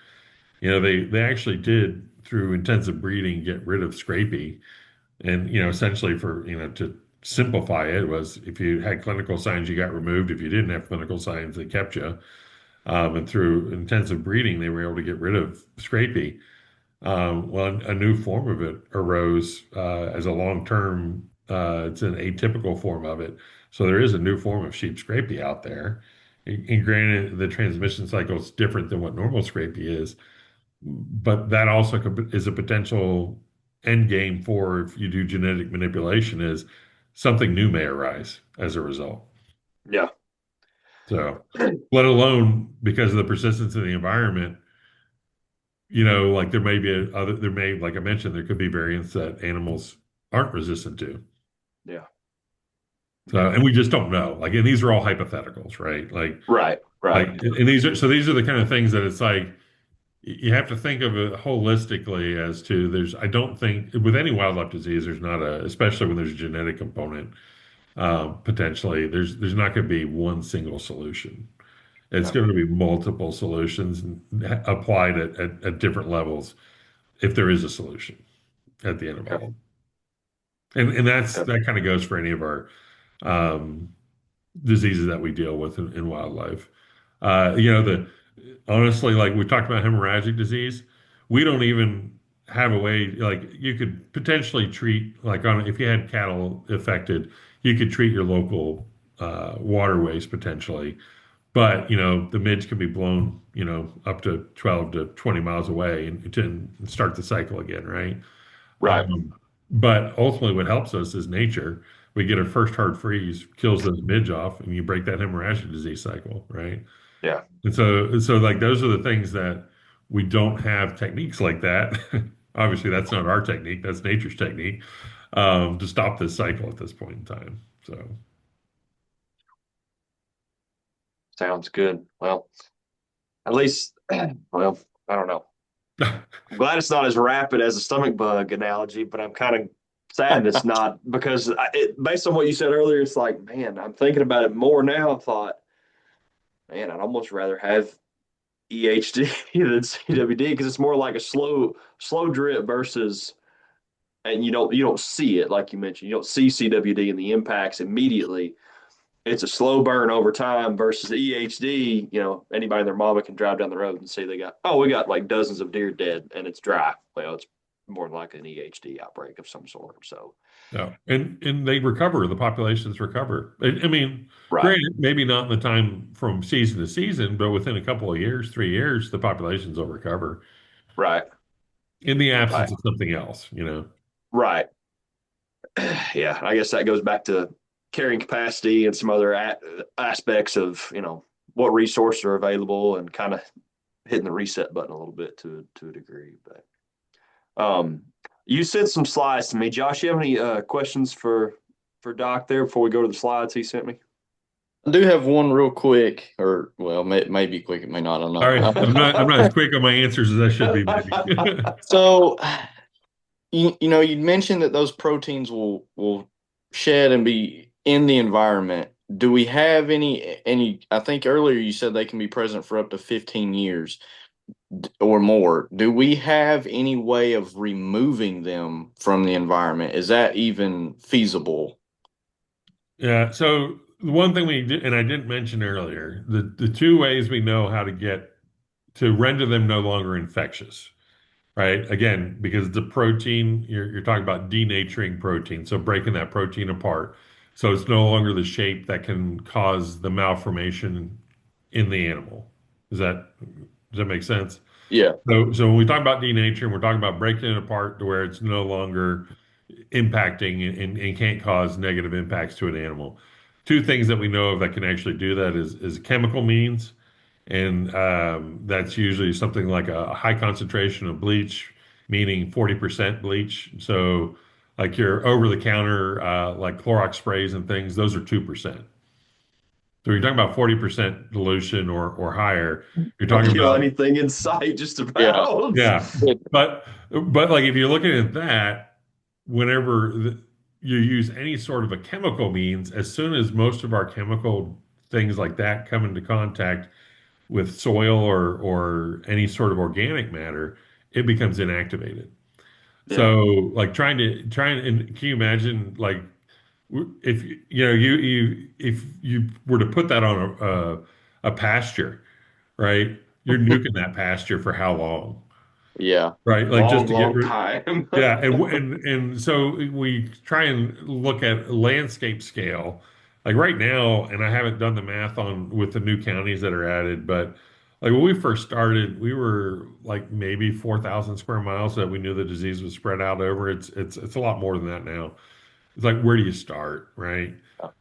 They actually did through intensive breeding get rid of scrapie, and essentially to simplify it was if you had clinical signs you got removed. If you didn't have clinical signs they kept you. And through intensive breeding they were able to get rid of scrapie. Well, a new form of it arose as a long-term. It's an atypical form of it. So there is a new form of sheep scrapie out there. And granted, the transmission cycle is different than what normal scrapie is, but that also is a potential end game for if you do genetic manipulation is something new may arise as a result. Yeah. So, let alone because of the persistence of the environment, like like I mentioned, there could be variants that animals aren't resistant to. Yeah. So, and we just don't know. Like, and these are all hypotheticals, right? Right. Right. And these are the kind of things that it's like you have to think of it holistically as to I don't think with any wildlife disease, there's not especially when there's a genetic component, potentially, there's not going to be one single solution. It's No. going to be multiple solutions applied at different levels if there is a solution at the end of Okay. all. And Okay. that kind of goes for any of our um, diseases that we deal with in wildlife. The honestly, like we talked about hemorrhagic disease, we don't even have a way, like you could potentially treat, like if you had cattle affected, you could treat your local waterways potentially. But, the mids can be blown, up to 12 to 20 miles away and start the cycle again, right? Right. But ultimately, what helps us is nature. We get a first hard freeze, kills those midge off, and you break that hemorrhagic disease cycle, right? Yeah. And so like those are the things that we don't have techniques like that. Obviously, that's not our technique; that's nature's technique to stop this cycle at this point in time. So, Sounds good. Well, at least, well, I don't know. I'm glad it's not as rapid as a stomach bug analogy, but I'm kind of sad it's not because based on what you said earlier, it's like, man, I'm thinking about it more now. I thought, man, I'd almost rather have EHD than CWD because it's more like a slow drip versus, and you don't see it like you mentioned. You don't see CWD and the impacts immediately. It's a slow burn over time versus EHD. Anybody and their mama can drive down the road and see we got like dozens of deer dead and it's dry. Well, it's more than likely an EHD outbreak of some sort. So, yeah, and they recover. The populations recover. I mean, right, granted, maybe not in the time from season to season, but within a couple of years, 3 years, the populations will recover right, in the right, absence of something else. right. Yeah, I guess that goes back to carrying capacity and some other aspects of what resources are available and kind of hitting the reset button a little bit to a degree. But you sent some slides to me, Josh. You have any questions for Doc there before we go to the slides he sent me? I do have one real quick, or well, may be quick, it may not. I don't All right, know. I'm not as quick on my answers as I should be, maybe. So, you mentioned that those proteins will shed and be in the environment. Do we have any? I think earlier you said they can be present for up to 15 years. or more, do we have any way of removing them from the environment? Is that even feasible? Yeah. So the one thing we did, and I didn't mention earlier, the two ways we know how to get to render them no longer infectious, right? Again, because the protein, you're talking about denaturing protein, so breaking that protein apart. So it's no longer the shape that can cause the malformation in the animal. Does that make sense? Yeah, So when we talk about denaturing, we're talking about breaking it apart to where it's no longer impacting and can't cause negative impacts to an animal. Two things that we know of that can actually do that is chemical means, and that's usually something like a high concentration of bleach, meaning 40% bleach. So like your over-the-counter like Clorox sprays and things, those are 2%. So you're talking about 40% dilution or higher. You're They'll talking kill about anything in sight, just yeah, about. yeah, but like if you're looking at that, whenever you use any sort of a chemical means, as soon as most of our chemical things like that come into contact with soil or any sort of organic matter, it becomes inactivated. Yeah. So like trying and can you imagine like if you if you were to put that on a pasture, right? You're nuking that pasture for how long? yeah, Right, like just Long, to get long rid. time. Yeah, and so we try and look at landscape scale, like right now, and I haven't done the math on with the new counties that are added, but like when we first started, we were like maybe 4,000 square miles that we knew the disease was spread out over. It's a lot more than that now. It's like where do you start, right?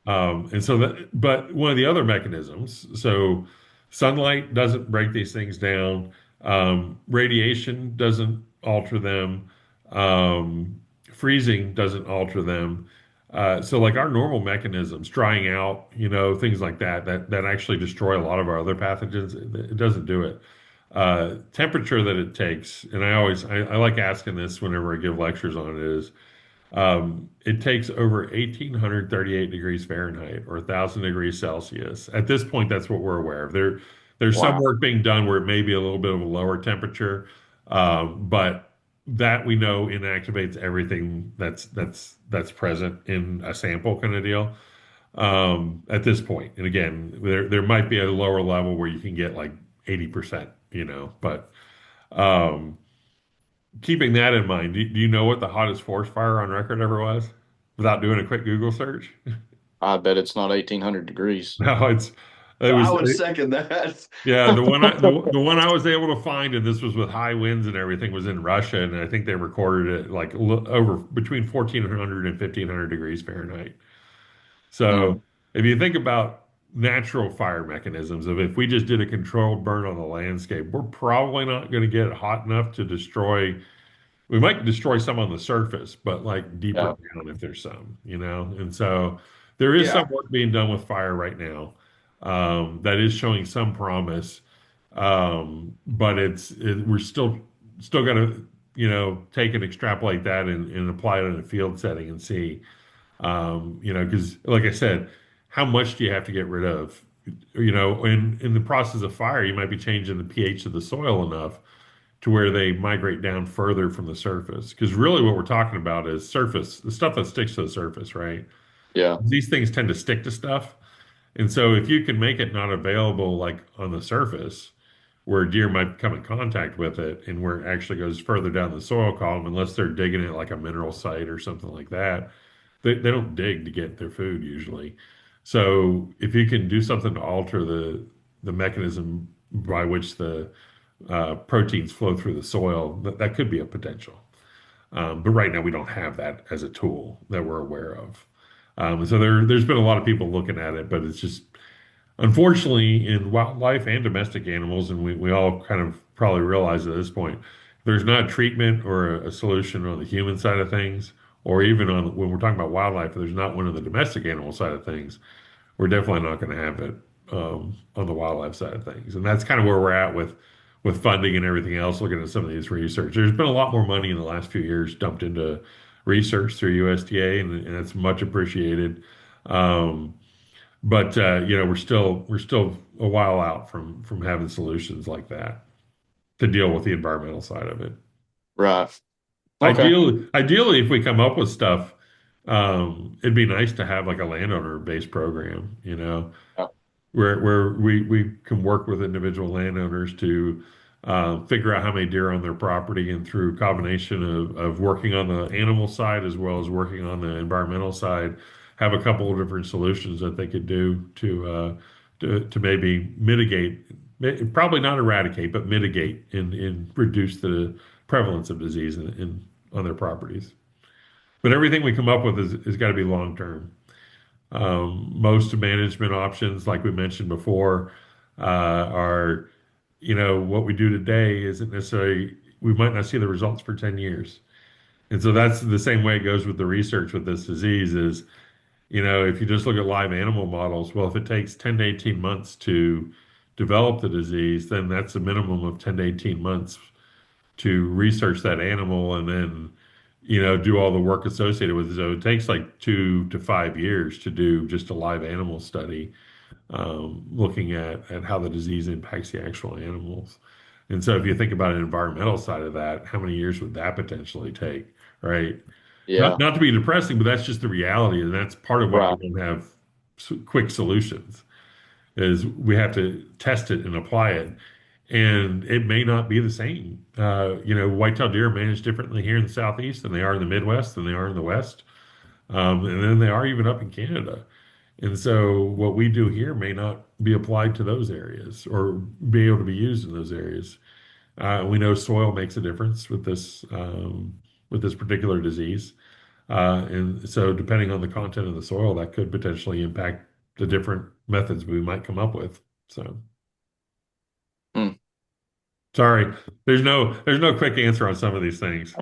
And so that, but one of the other mechanisms, so sunlight doesn't break these things down. Radiation doesn't alter them. Freezing doesn't alter them. So like our normal mechanisms, drying out, things like that actually destroy a lot of our other pathogens. It doesn't do it. Temperature that it takes, and I like asking this whenever I give lectures on it is it takes over 1,838 degrees Fahrenheit or 1,000 degrees Celsius. At this point, that's what we're aware of. There's some wow, work being done where it may be a little bit of a lower temperature, but that we know inactivates everything that's present in a sample kind of deal at this point. And again, there might be a lower level where you can get like 80%, but um, keeping that in mind, do you know what the hottest forest fire on record ever was? Without doing a quick Google search? I bet it's not 1,800 degrees. No, it I was would second that. yeah, the one I was able to find, and this was with high winds and everything, was in Russia, and I think they recorded it like over between 1,400 and 1,500 degrees Fahrenheit. Mm, So if you think about natural fire mechanisms, of if we just did a controlled burn on the landscape, we're probably not going to get it hot enough to destroy. We might destroy some on the surface, but like deeper yeah, down if there's some, And so there is some Yeah. work being done with fire right now that is showing some promise. But we're still got to, take and extrapolate that and apply it in a field setting and see, because like I said, how much do you have to get rid of? In the process of fire, you might be changing the pH of the soil enough to where they migrate down further from the surface. Because really, what we're talking about is surface, the stuff that sticks to the surface, right? yeah, These things tend to stick to stuff. And so, if you can make it not available like on the surface, where deer might come in contact with it, and where it actually goes further down the soil column, unless they're digging it like a mineral site or something like that, they don't dig to get their food usually. So, if you can do something to alter the mechanism by which the proteins flow through the soil, that could be a potential. But right now, we don't have that as a tool that we're aware of. So there's been a lot of people looking at it, but it's just unfortunately in wildlife and domestic animals, and we all kind of probably realize at this point, there's not a treatment or a solution on the human side of things, or even on when we're talking about wildlife, there's not one on the domestic animal side of things. We're definitely not going to have it on the wildlife side of things, and that's kind of where we're at with funding and everything else. Looking at some of these research, there's been a lot more money in the last few years dumped into research through USDA, and it's much appreciated. Um, but we're still a while out from having solutions like that. to deal with the environmental side of it. Right. Okay. Ideally, if we come up with stuff, it'd be nice to have like a landowner-based program, Yeah. where we can work with individual landowners to figure out how many deer on their property, and through a combination of working on the animal side as well as working on the environmental side, have a couple of different solutions that they could do to maybe mitigate, probably not eradicate, but mitigate and reduce the prevalence of disease on their properties. But everything we come up with is got to be long term. Most management options, like we mentioned before, are, what we do today isn't necessarily, we might not see the results for 10 years. And so that's the same way it goes with the research with this disease is, if you just look at live animal models, well, if it takes 10 to 18 months to develop the disease, then that's a minimum of 10 to 18 months to research that animal and then, do all the work associated with it. So it takes like 2 to 5 years to do just a live animal study, looking at how the disease impacts the actual animals. And so if you think about an environmental side of that, how many years would that potentially take, right? Not Yeah. not to be depressing, but that's just the reality, and that's part of why we Right. don't have quick solutions. Is we have to test it and apply it, and it may not be the same. Whitetail deer are managed differently here in the southeast than they are in the Midwest, than they are in the West, and then they are even up in Canada. And so what we do here may not be applied to those areas or be able to be used in those areas. We know soil makes a difference with this particular disease, and so depending on the content of the soil, that could potentially impact the different methods we might come up with. So. Hmm. Sorry, there's no quick answer on some of these things.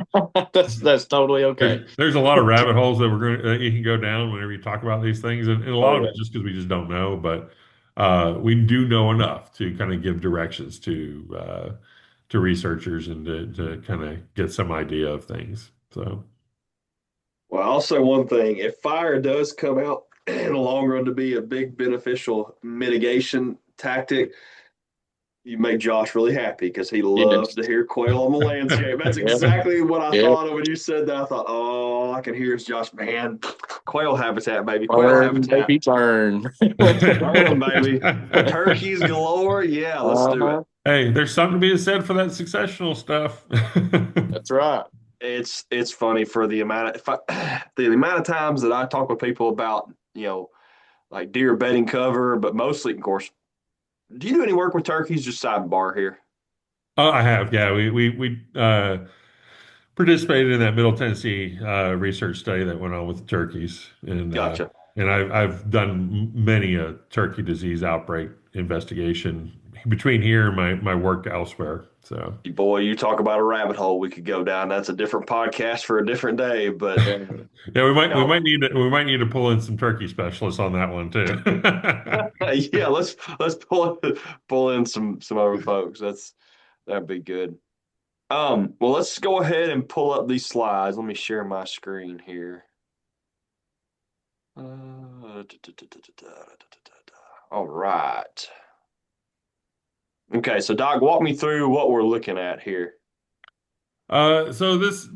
That's totally okay. There's a lot of rabbit holes that you can go down whenever you talk about these things, and a Oh lot of yeah. it just because we just don't know, but we do know enough to kind of give directions to researchers and to kind of get some idea of things. So Well, I'll say one thing. If fire does come out in the long run to be a big beneficial mitigation tactic, you make Josh really happy because he loves Yes. to hear quail on the landscape. That's Yeah. exactly what I Yeah. thought of when you said that. I thought, oh, I can hear it's Josh, man. Quail habitat, baby. Quail Turn, habitat. baby, turn. Burn 'em, baby. Turkeys galore. Yeah, let's do it. Uh-huh. hey, there's something to be said for that successional stuff. That's right. It's funny for the amount of if the amount of times that I talk with people about, like deer bedding cover, but mostly, of course. Do you do any work with turkeys? Just sidebar here. Oh, I have, yeah. We participated in that Middle Tennessee research study that went on with the turkeys, Gotcha. and I've done many a turkey disease outbreak investigation between here and my work elsewhere. So Boy, you talk about a rabbit hole we could go down. That's a different podcast for a different day. But Yeah. yeah, we no, might need to pull in some turkey specialists on that one too. yeah, let's pull in some other folks. That'd be good. Well, let's go ahead and pull up these slides. Let me share my screen here. All right. Okay, so Doc, walk me through what we're looking at here. So this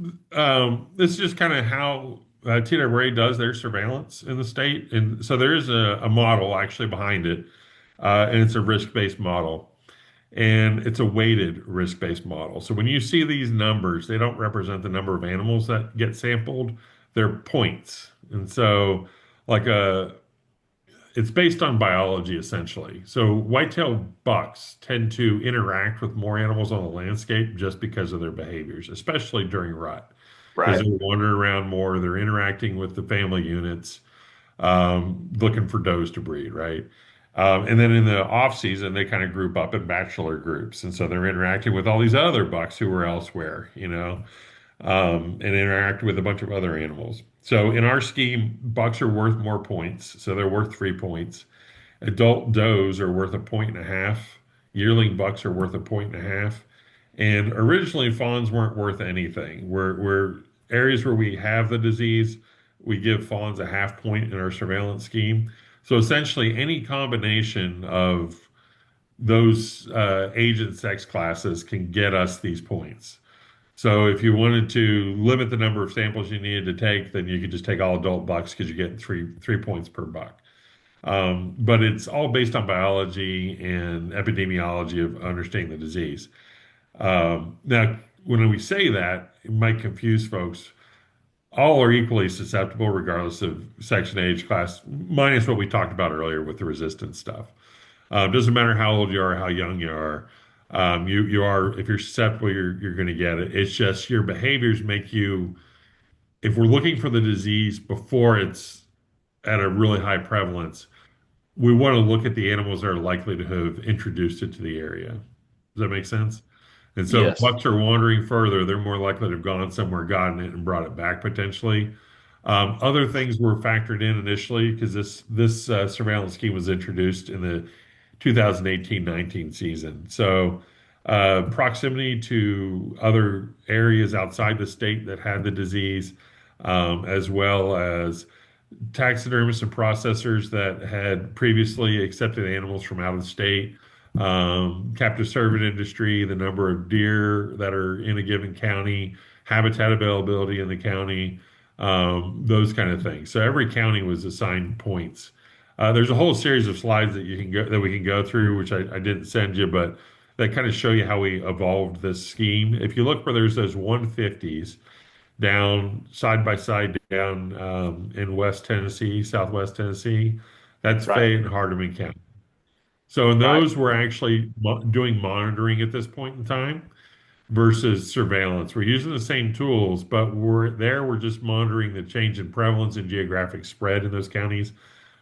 is just kind of how TWA does their surveillance in the state, and so there is a model actually behind it, and it's a risk-based model, and it's a weighted risk-based model. So when you see these numbers, they don't represent the number of animals that get sampled; they're points, and so like a it's based on biology essentially. So whitetail bucks tend to interact with more animals on the landscape just because of their behaviors, especially during rut, because Right. they're wandering around more, they're interacting with the family units, looking for does to breed, right? And then in the off season, they kind of group up in bachelor groups, and so they're interacting with all these other bucks who are elsewhere, and interact with a bunch of other animals. So in our scheme, bucks are worth more points, so they're worth 3 points. Adult does are worth a point and a half. Yearling bucks are worth a point and a half. And originally, fawns weren't worth anything. We're areas where we have the disease, we give fawns a half point in our surveillance scheme. So essentially, any combination of those age and sex classes can get us these points. So if you wanted to limit the number of samples you needed to take, then you could just take all adult bucks because you get three points per buck. But it's all based on biology and epidemiology of understanding the disease. Now, when we say that, it might confuse folks. All are equally susceptible, regardless of section, age, class, minus what we talked about earlier with the resistance stuff. Doesn't matter how old you are, how young you are. You are, if you're susceptible, you're going to get it. It's just your behaviors make you. If we're looking for the disease before it's at a really high prevalence, we want to look at the animals that are likely to have introduced it to the area. Does that make sense? And so if Yes. bucks are wandering further, they're more likely to have gone somewhere, gotten it, and brought it back potentially. Other things were factored in initially because this surveillance scheme was introduced in the 2018-19 season. So proximity to other areas outside the state that had the disease, as well as taxidermists and processors that had previously accepted animals from out of the state, captive servant industry, the number of deer that are in a given county, habitat availability in the county, those kind of things. So every county was assigned points. There's a whole series of slides that you can go that we can go through, which I didn't send you, but that kind of show you how we evolved this scheme. If you look where there's those 150s, down side by side down in West Tennessee, Southwest Tennessee. That's Right. Fayette and Hardeman County. So in Right. those, we're actually doing monitoring at this point in time versus surveillance. We're using the same tools, but we're just monitoring the change in prevalence and geographic spread in those counties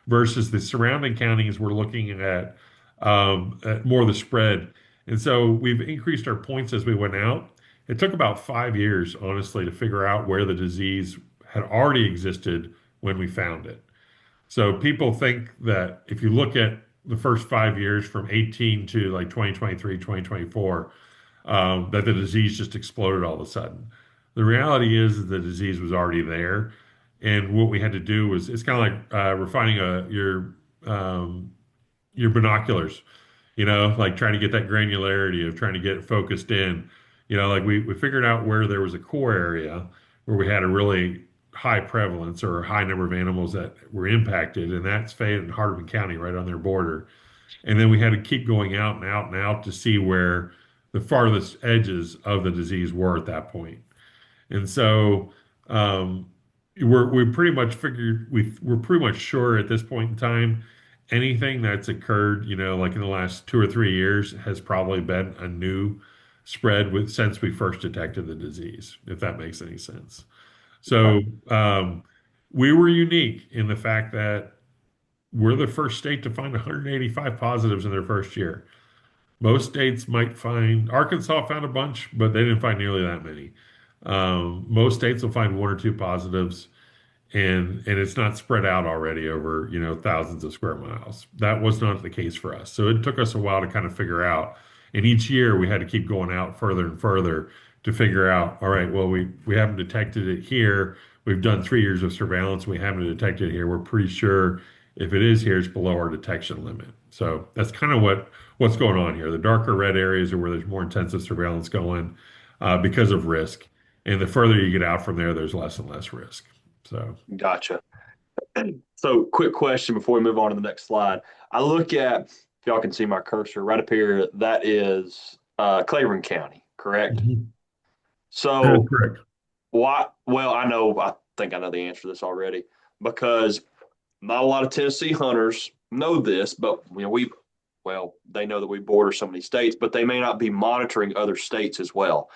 versus the surrounding counties. We're looking at more of the spread. And so we've increased our points as we went out. It took about 5 years, honestly, to figure out where the disease had already existed when we found it. So people think that if you look at the first 5 years from 18 to like 2023, 2024, that the disease just exploded all of a sudden. The reality is the disease was already there. And what we had to do was it's kind of like refining um, your binoculars, like trying to get that granularity of trying to get it focused in. Like we figured out where there was a core area where we had a really high prevalence or a high number of animals that were impacted, and that's Fayette and Hardeman County right on their border. And then we had to keep going out and out and out to see where the farthest edges of the disease were at that point. And so we pretty much figured we're pretty much sure at this point in time anything that's occurred, like in the last 2 or 3 years has probably been a new spread since we first detected the disease, if that makes any sense. Right. So we were unique in the fact that we're the first state to find 185 positives in their first year. Most states might find, Arkansas found a bunch, but they didn't find nearly that many. Most states will find one or two positives, and it's not spread out already over, thousands of square miles. That was not the case for us. So it took us a while to kind of figure out. And each year we had to keep going out further and further to figure out, all right, well, we haven't detected it here. We've done 3 years of surveillance. We haven't detected it here. We're pretty sure if it is here, it's below our detection limit. So that's kind of what's going on here. The darker red areas are where there's more intensive surveillance going because of risk. And the further you get out from there, there's less and less risk. So, Gotcha. So, quick question before we move on to the next slide. I look at, if y'all can see my cursor right up here, that is Claiborne County, correct? mhm. That is So, correct. why? Well, I think I know the answer to this already because not a lot of Tennessee hunters know this, but they know that we border so many states, but they may not be monitoring other states as well.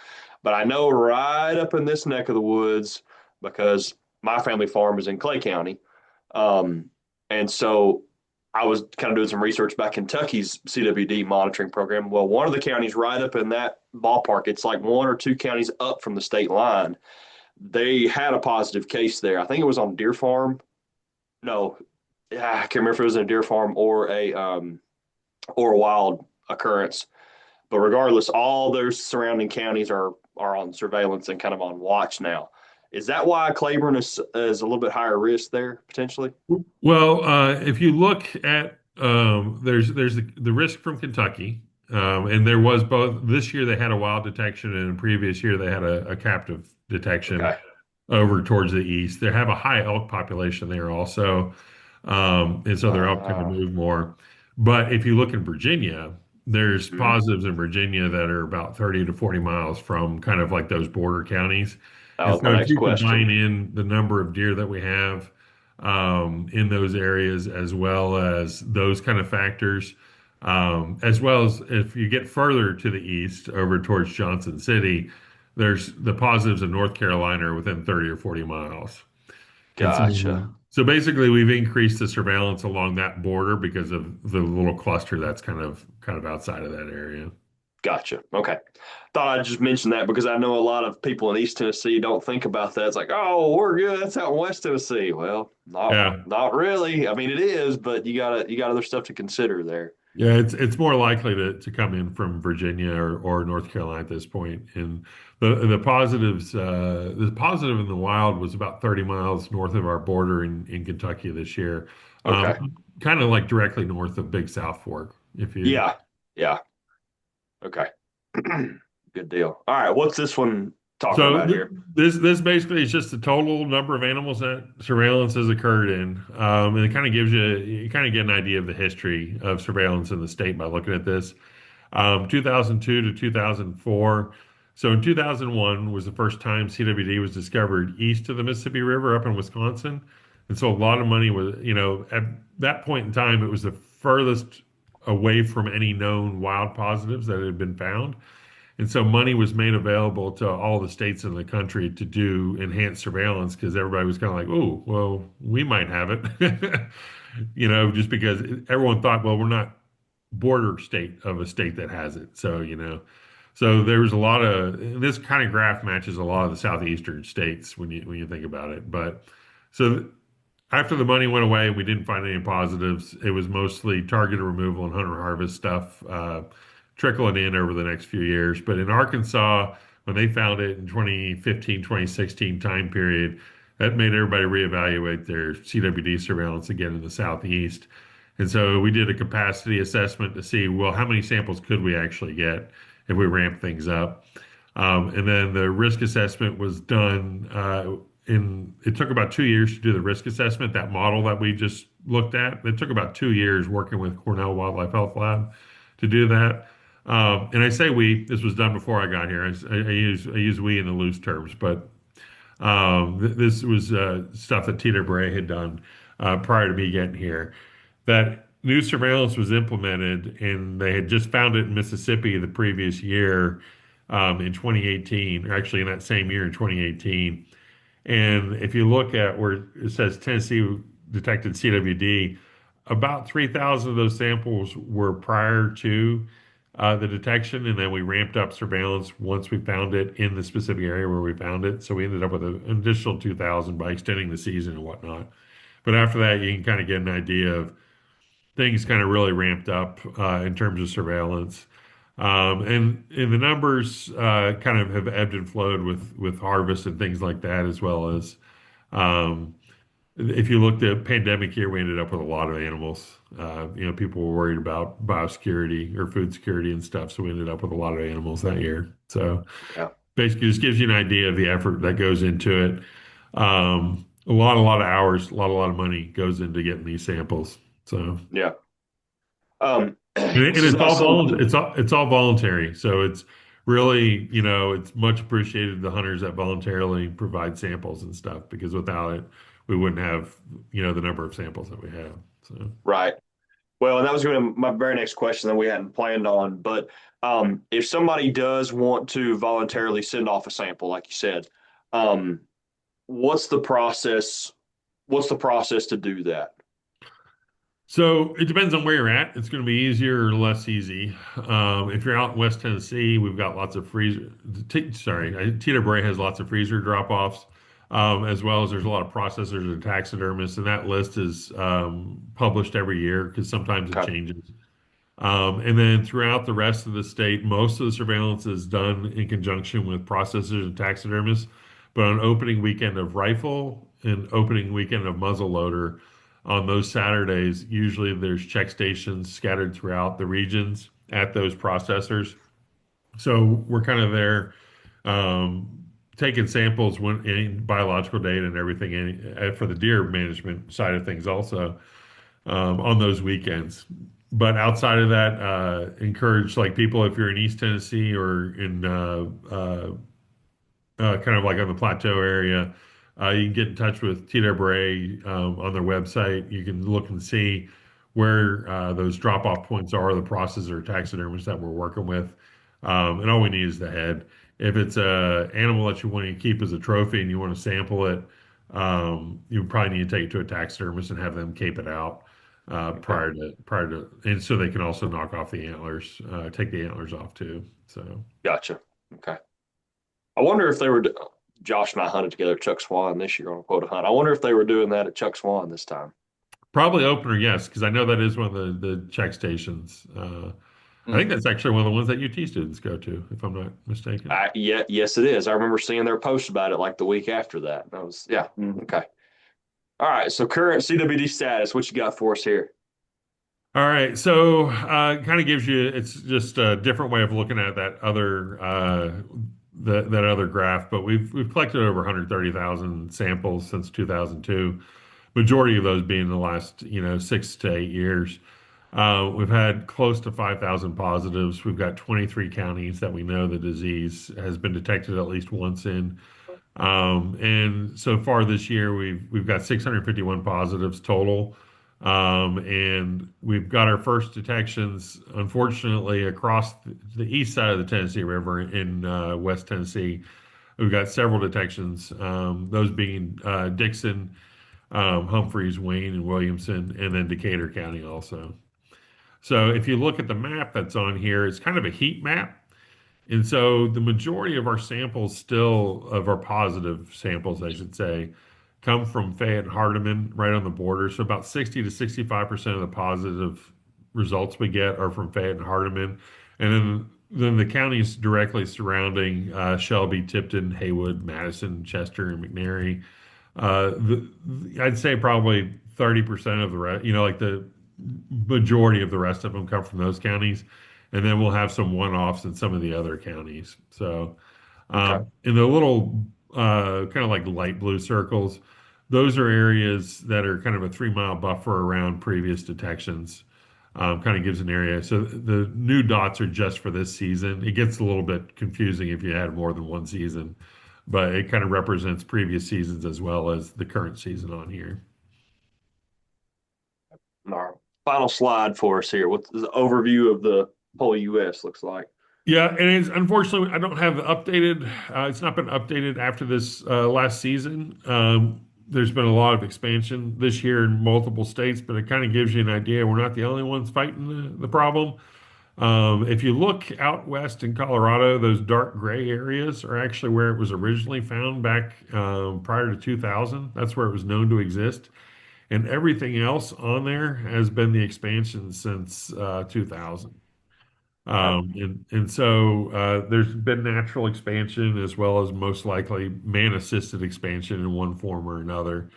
But I know right up in this neck of the woods because my family farm is in Clay County, um, and so I was kind of doing some research about Kentucky's CWD monitoring program. Well, one of the counties right up in that ballpark, it's like one or two counties up from the state line. They had a positive case there. I think it was on Deer Farm. No, I can't remember if it was in a deer farm or a wild occurrence. But regardless, all those surrounding counties are on surveillance and kind of on watch now. Is that why Claiborne is a little bit higher risk there potentially? Well, if you look at There's the risk from Kentucky, and there was both this year they had a wild detection, and in previous year they had a captive detection Okay. over towards the east. They have a high elk population there also, and so their elk tend to Uh, move more. But if you look in Virginia, there's mhm. positives in Virginia that are about 30 to 40 miles from kind of like those border counties. That And was my so if next you combine question. in the number of deer that we have in those areas, as well as those kind of factors, as well as if you get further to the east over towards Johnson City, there's the positives in North Carolina are within 30 or 40 miles. And so, Gotcha. so basically we've increased the surveillance along that border because of the little cluster that's kind of outside of that area. Gotcha. Okay. Thought I'd just mention that because I know a lot of people in East Tennessee don't think about that. It's like, oh, we're good. That's out in West Tennessee. Well, Yeah. not really. I mean, it is, but you got other stuff to consider there. Yeah, it's more likely to come in from Virginia or North Carolina at this point. And the positive in the wild was about 30 miles north of our border in Kentucky this year, Okay. kind of like directly north of Big South Fork. If you Yeah. Yeah. Okay. Good deal. All right. What's this one talking so about here? this basically is just the total number of animals that surveillance has occurred in, and it kind of gives you kind of get an idea of the history of surveillance in the state by looking at this. 2002 to 2004. So in 2001 was the first time CWD was discovered east of the Mississippi River up in Wisconsin. And so a lot of money was, at that point in time, it was the furthest away from any known wild positives that had been found. And so money was made available to all the states in the country to do enhanced surveillance because everybody was kind of like, oh, well, we might have it. Just because everyone thought, well, we're not border state of a state that has it. So there was a lot of this kind of graph matches a lot of the southeastern states when you think about it. But so after the money went away, we didn't find any positives. It was mostly targeted removal and hunter harvest stuff trickling in over the next few years. But in Arkansas, when they found it in 2015, 2016 time period, that made everybody reevaluate their CWD surveillance again in the southeast. And so we did a capacity assessment to see, well, how many samples could we actually get if we ramp things up? And then the risk assessment was done it took about 2 years to do the risk assessment, that model that we just looked at. It took about 2 years working with Cornell Wildlife Health Lab to do that. And I say we, this was done before I got here. I use we in the loose terms, but this was stuff that Teeter Bray had done prior to me getting here. That new surveillance was implemented, and they had just found it in Mississippi the previous year in 2018, or actually in that same year in 2018. And if you look at where it says Tennessee detected CWD, about 3,000 of those samples were prior to the detection, and then we ramped up surveillance once we found it in the specific area where we found it. So we ended up with an additional 2,000 by extending the season and whatnot. But after that, you can kind of get an idea of things kind of really ramped up in terms of surveillance. And the numbers kind of have ebbed and flowed with harvest and things like that, as well as if you looked at pandemic year, we ended up with a lot of animals. People were worried about biosecurity or food security and stuff, so we ended up with a lot of animals that year. So Yeah. basically, just gives you an idea of the effort that goes into it. A lot of hours, a lot of money goes into getting these samples. So. Yeah. And This is it's all awesome. it's all voluntary. So it's really, it's much appreciated the hunters that voluntarily provide samples and stuff because without it, we wouldn't have, the number of samples that we have. So Right. Well, and that was going to my very next question that we hadn't planned on. But if somebody does want to voluntarily send off a sample, like you said, um, what's the process? What's the process to do that? So it depends on where you're at. It's going to be easier or less easy. If you're out in West Tennessee, we've got lots of freezer. Teeter Bray has lots of freezer drop-offs, as well as there's a lot of processors and taxidermists, and that list is published every year because sometimes it Okay. changes. And then throughout the rest of the state, most of the surveillance is done in conjunction with processors and taxidermists. But on opening weekend of rifle and opening weekend of muzzleloader, on those Saturdays, usually there's check stations scattered throughout the regions at those processors. So we're kind of there taking samples when in biological data and everything for the deer management side of things also on those weekends. But outside of that, encourage like people if you're in East Tennessee or in kind of like on the plateau area. You can get in touch with TWA on their website. You can look and see where those drop off points are, the processors or taxidermists that we're working with. And all we need is the head. If it's a animal that you want to keep as a trophy and you want to sample it, you probably need to take it to a taxidermist and have them cape it out Okay. and so they can also knock off the antlers, take the antlers off too. So. Gotcha. Okay. I wonder if they were, Josh and I hunted together at Chuck Swan this year on a quota hunt. I wonder if they were doing that at Chuck Swan this time. Probably opener, yes, because I know that is one of the check stations. I think Mm. that's actually one of the ones that UT students go to, if I'm not mistaken. Yeah, yes, it is. I remember seeing their post about it like the week after that. And I was, yeah, okay. All right. So current CWD status, what you got for us here? All right, so kind of gives you it's just a different way of looking at that other graph, but we've collected over 130,000 samples since 2002. Majority of those being the last 6 to 8 years. We've had close to 5,000 positives. We've got 23 counties that we know the disease has been detected at least once in. And so far this year, we've got 651 positives total. And we've got our first detections, unfortunately, across the east side of the Tennessee River in West Tennessee. We've got several detections, those being Dixon, Humphreys, Wayne, and Williamson, and then Decatur County also. So if you look at the map that's on here, it's kind of a heat map. And so the majority of our samples still, of our positive samples, I should say, come from Fayette and Hardeman right on the border. So about 60 to 65% of the positive results we get are from Fayette and Hardeman. And then the counties directly surrounding Shelby, Tipton, Haywood, Madison, Chester, and McNairy. I'd say probably 30% of the rest, like the majority of the rest of them come from those counties. And then we'll have some one-offs in some of the other counties. So, Okay. in the little kind of like light blue circles, those are areas that are kind of a 3 mile buffer around previous detections. Kind of gives an area. So the new dots are just for this season. It gets a little bit confusing if you had more than one season, but it kind of represents previous seasons as well as the current season on here. Our final slide for us here. What's the overview of the whole U.S. looks like? Yeah, and it's unfortunately I don't have the updated. It's not been updated after this last season. There's been a lot of expansion this year in multiple states, but it kind of gives you an idea. We're not the only ones fighting the problem. If you look out west in Colorado, those dark gray areas are actually where it was originally found back prior to 2000. That's where it was known to exist, and everything else on there has been the expansion since 2000. Okay. And so there's been natural expansion as well as most likely man-assisted expansion in one form or another.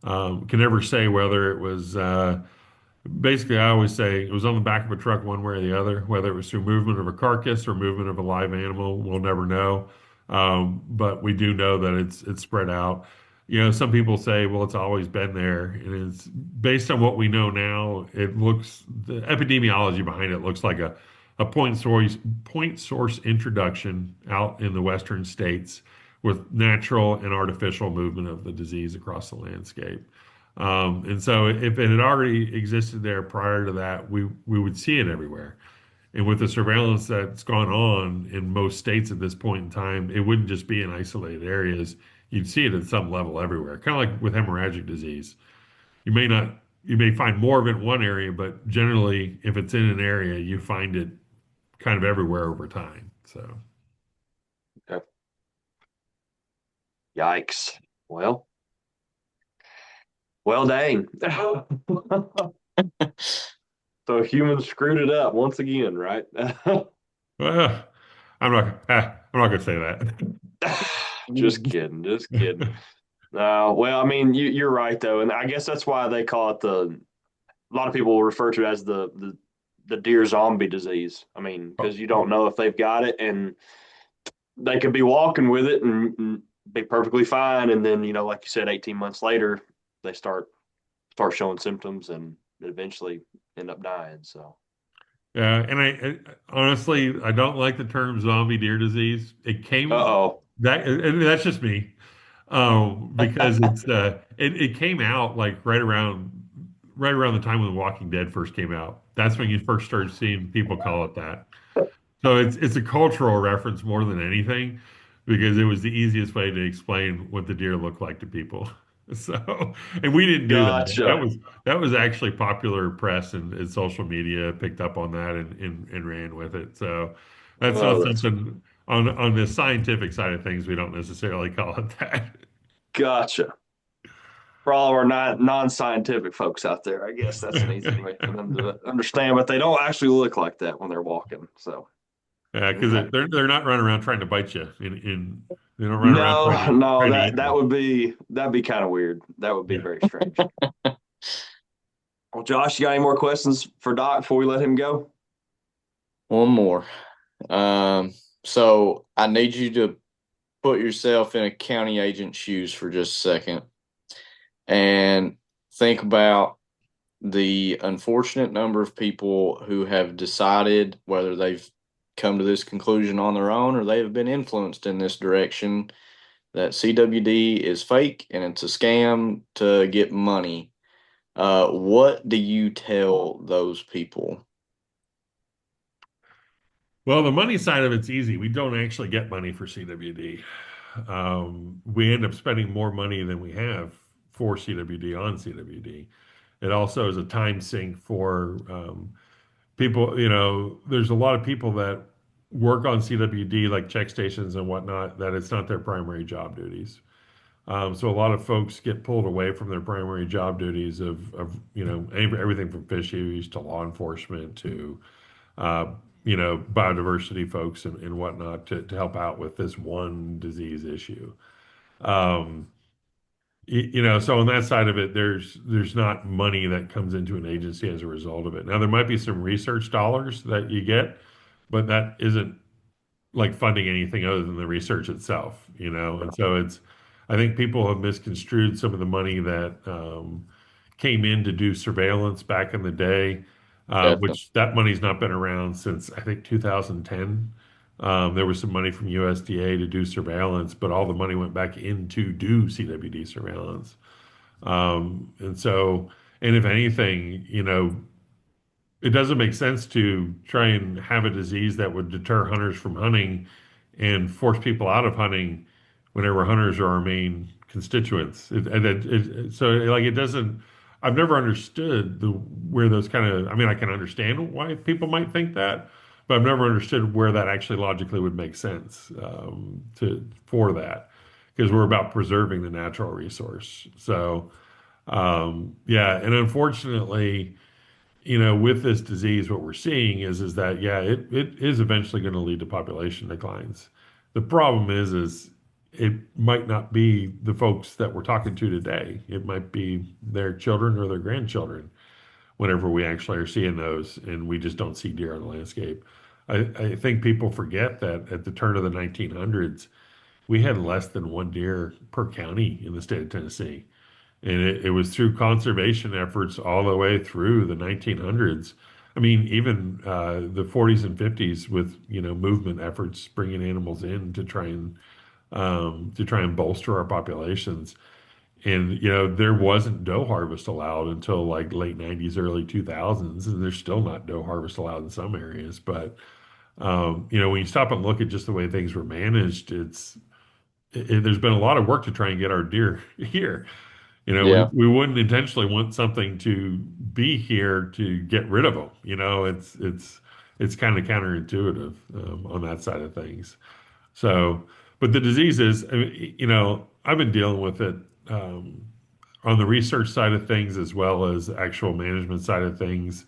Can never say whether it was basically, I always say it was on the back of a truck one way or the other, whether it was through movement of a carcass or movement of a live animal, we'll never know. But we do know that it's spread out. Some people say, well, it's always been there. And it's based on what we know now, the epidemiology behind it looks like a point source introduction out in the western states with natural and artificial movement of the disease across the landscape. And so if it had already existed there prior to that, we would see it everywhere. And with the surveillance that's gone on in most states at this point in time, it wouldn't just be in isolated areas. You'd see it at some level everywhere, kind of like with hemorrhagic disease. You may not, you may find more of it in one area, but generally, if it's in an area, you find it kind of everywhere over time. So, Okay. Yikes. Well, dang. So humans screwed it up once again, right? uh, I'm not going to say that. Just kidding. Just kidding. Well, I mean, you're right though, and I guess that's why they call it a lot of people refer to it as the deer zombie disease. I mean, because you don't know if they've got it, and they could be walking with it and be perfectly fine, and then like you said, 18 months later, they start showing symptoms and eventually end up dying. So, Yeah, and honestly, I don't like the term zombie deer disease. It came oh, that, and that's just me, because it came out like right around the time when The Walking Dead first came out. That's when you first started seeing people call it that. So it's a cultural reference more than anything, because it was the easiest way to explain what the deer looked like to people. So, and we didn't do that. gotcha. That was actually popular press and social media picked up on that and ran with it. So that's not Oh, that's something on the scientific side of things we don't necessarily call it that. gotcha. For all of our non-scientific folks out there, I guess that's an easy way for them to understand, but they don't actually look like that when they're walking. So, Yeah, because okay. they're not running around trying to bite you. They don't run around No, no, trying to that eat that you. would be that'd be kind of weird. That would be Yeah. very strange. Well, Josh, you got any more questions for Doc before we let him go? One more. Um, so I need you to put yourself in a county agent's shoes for just a second and think about the unfortunate number of people who have decided whether they've come to this conclusion on their own or they have been influenced in this direction that CWD is fake and it's a scam to get money. What do you tell those people? Well, the money side of it's easy. We don't actually get money for CWD. We end up spending more money than we have for CWD on CWD. It also is a time sink for people. There's a lot of people that work on CWD, like check stations and whatnot, that it's not their primary job duties. So a lot of folks get pulled away from their primary job duties of everything from fish use to law enforcement to uh, biodiversity folks and whatnot to help out with this one disease issue. Um, so on that side of it, there's not money that comes into an agency as a result of it. Now there might be some research dollars that you get, but that isn't like funding anything other than the research itself. And so I think people have misconstrued some of the money that came in to do surveillance back in the day, Definitely. which that money's not been around since I think 2010. There was some money from USDA to do surveillance, but all the money went back in to do CWD surveillance. And if anything, it doesn't make sense to try and have a disease that would deter hunters from hunting and force people out of hunting whenever hunters are our main constituents. So like it doesn't. I've never understood where those kind of. I mean, I can understand why people might think that, but I've never understood where that actually logically would make sense to for that because we're about preserving the natural resource. So yeah, and unfortunately with this disease, what we're seeing is that yeah, it is eventually going to lead to population declines. The problem is it might not be the folks that we're talking to today. It might be their children or their grandchildren whenever we actually are seeing those, and we just don't see deer on the landscape. I think people forget that at the turn of the 1900s, we had less than one deer per county in the state of Tennessee. And it was through conservation efforts all the way through the 1900s. I mean, even the 40s and 50s with movement efforts, bringing animals in to try and bolster our populations. And there wasn't doe harvest allowed until like late 90s, early 2000s, and there's still not doe harvest allowed in some areas. But when you stop and look at just the way things were managed, there's been a lot of work to try and get our deer here. We, Yeah. we wouldn't intentionally want something to be here to get rid of them. It's kind of counterintuitive on that side of things. So, but the diseases, I mean, I've been dealing with it um, on the research side of things as well as actual management side of things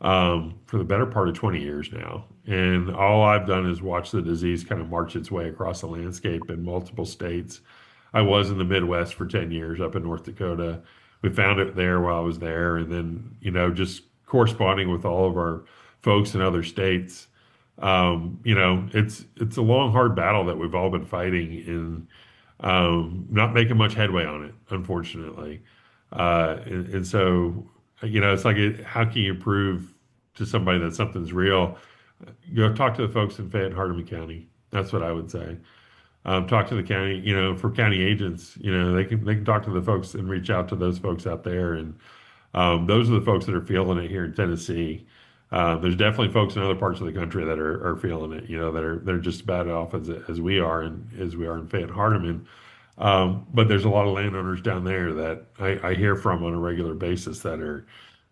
for the better part of 20 years now. And all I've done is watch the disease kind of march its way across the landscape in multiple states. I was in the Midwest for 10 years up in North Dakota. We found it there while I was there, and then just corresponding with all of our folks in other states. It's a long, hard battle that we've all been fighting in, not making much headway on it, unfortunately. And so, it's like, how can you prove to somebody that something's real? Talk to the folks in Fayette and Hardeman County. That's what I would say. Talk to the county, for county agents, they can talk to the folks and reach out to those folks out there, and those are the folks that are feeling it here in Tennessee. There's definitely folks in other parts of the country that are feeling it, that are just as bad off as we are, and as we are in Fayette and Hardeman. But there's a lot of landowners down there that I hear from on a regular basis that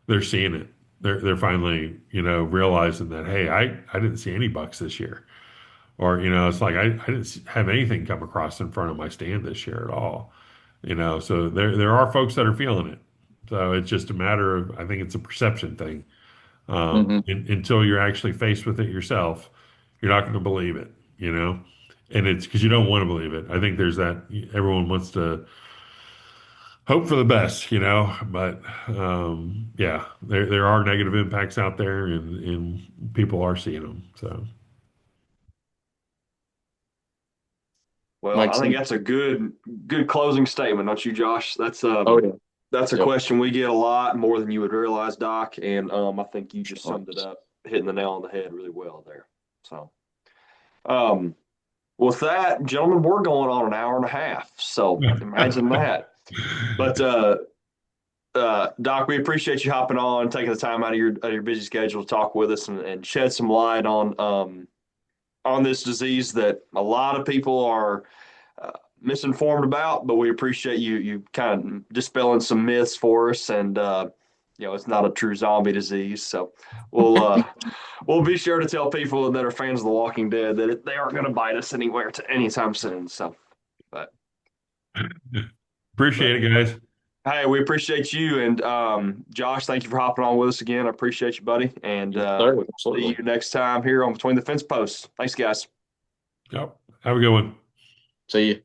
they're seeing it. They're finally, realizing that, hey, I didn't see any bucks this year. Or, it's like I didn't have anything come across in front of my stand this year at all. So there are folks that are feeling it. So it's just a matter of, I think it's a perception thing. Hmm. Until you're actually faced with it yourself, you're not going to believe it, and it's because you don't want to believe it. I think there's that everyone wants to hope for the best, but yeah, there are negative impacts out there, and people are seeing them. So Well, Makes I think sense. that's a good closing statement, don't you, Josh? Oh yeah. That's a Yep. question we get a lot, more than you would realize, Doc. And I think you just Oh, summed it up, hitting the nail on the head really well there. So, um, with that, gentlemen, we're going on an hour and a half. So imagine that. But Doc, we appreciate you hopping on, taking the time out of your busy schedule to talk with us and shed some light on this disease that a lot of people are misinformed about, but we appreciate you kind of dispelling some myths for us. And it's not a true zombie disease. So we'll be sure to tell people that are fans of The Walking Dead that they aren't going to bite us anywhere to anytime soon. So, but appreciate but it, guys. hey, we appreciate you. And Josh, thank you for hopping on with us again. I appreciate you, buddy. And yes, sir. we'll see Absolutely. you next time here on Between the Fence Posts. Thanks, guys. Yep. Have a good one. See you.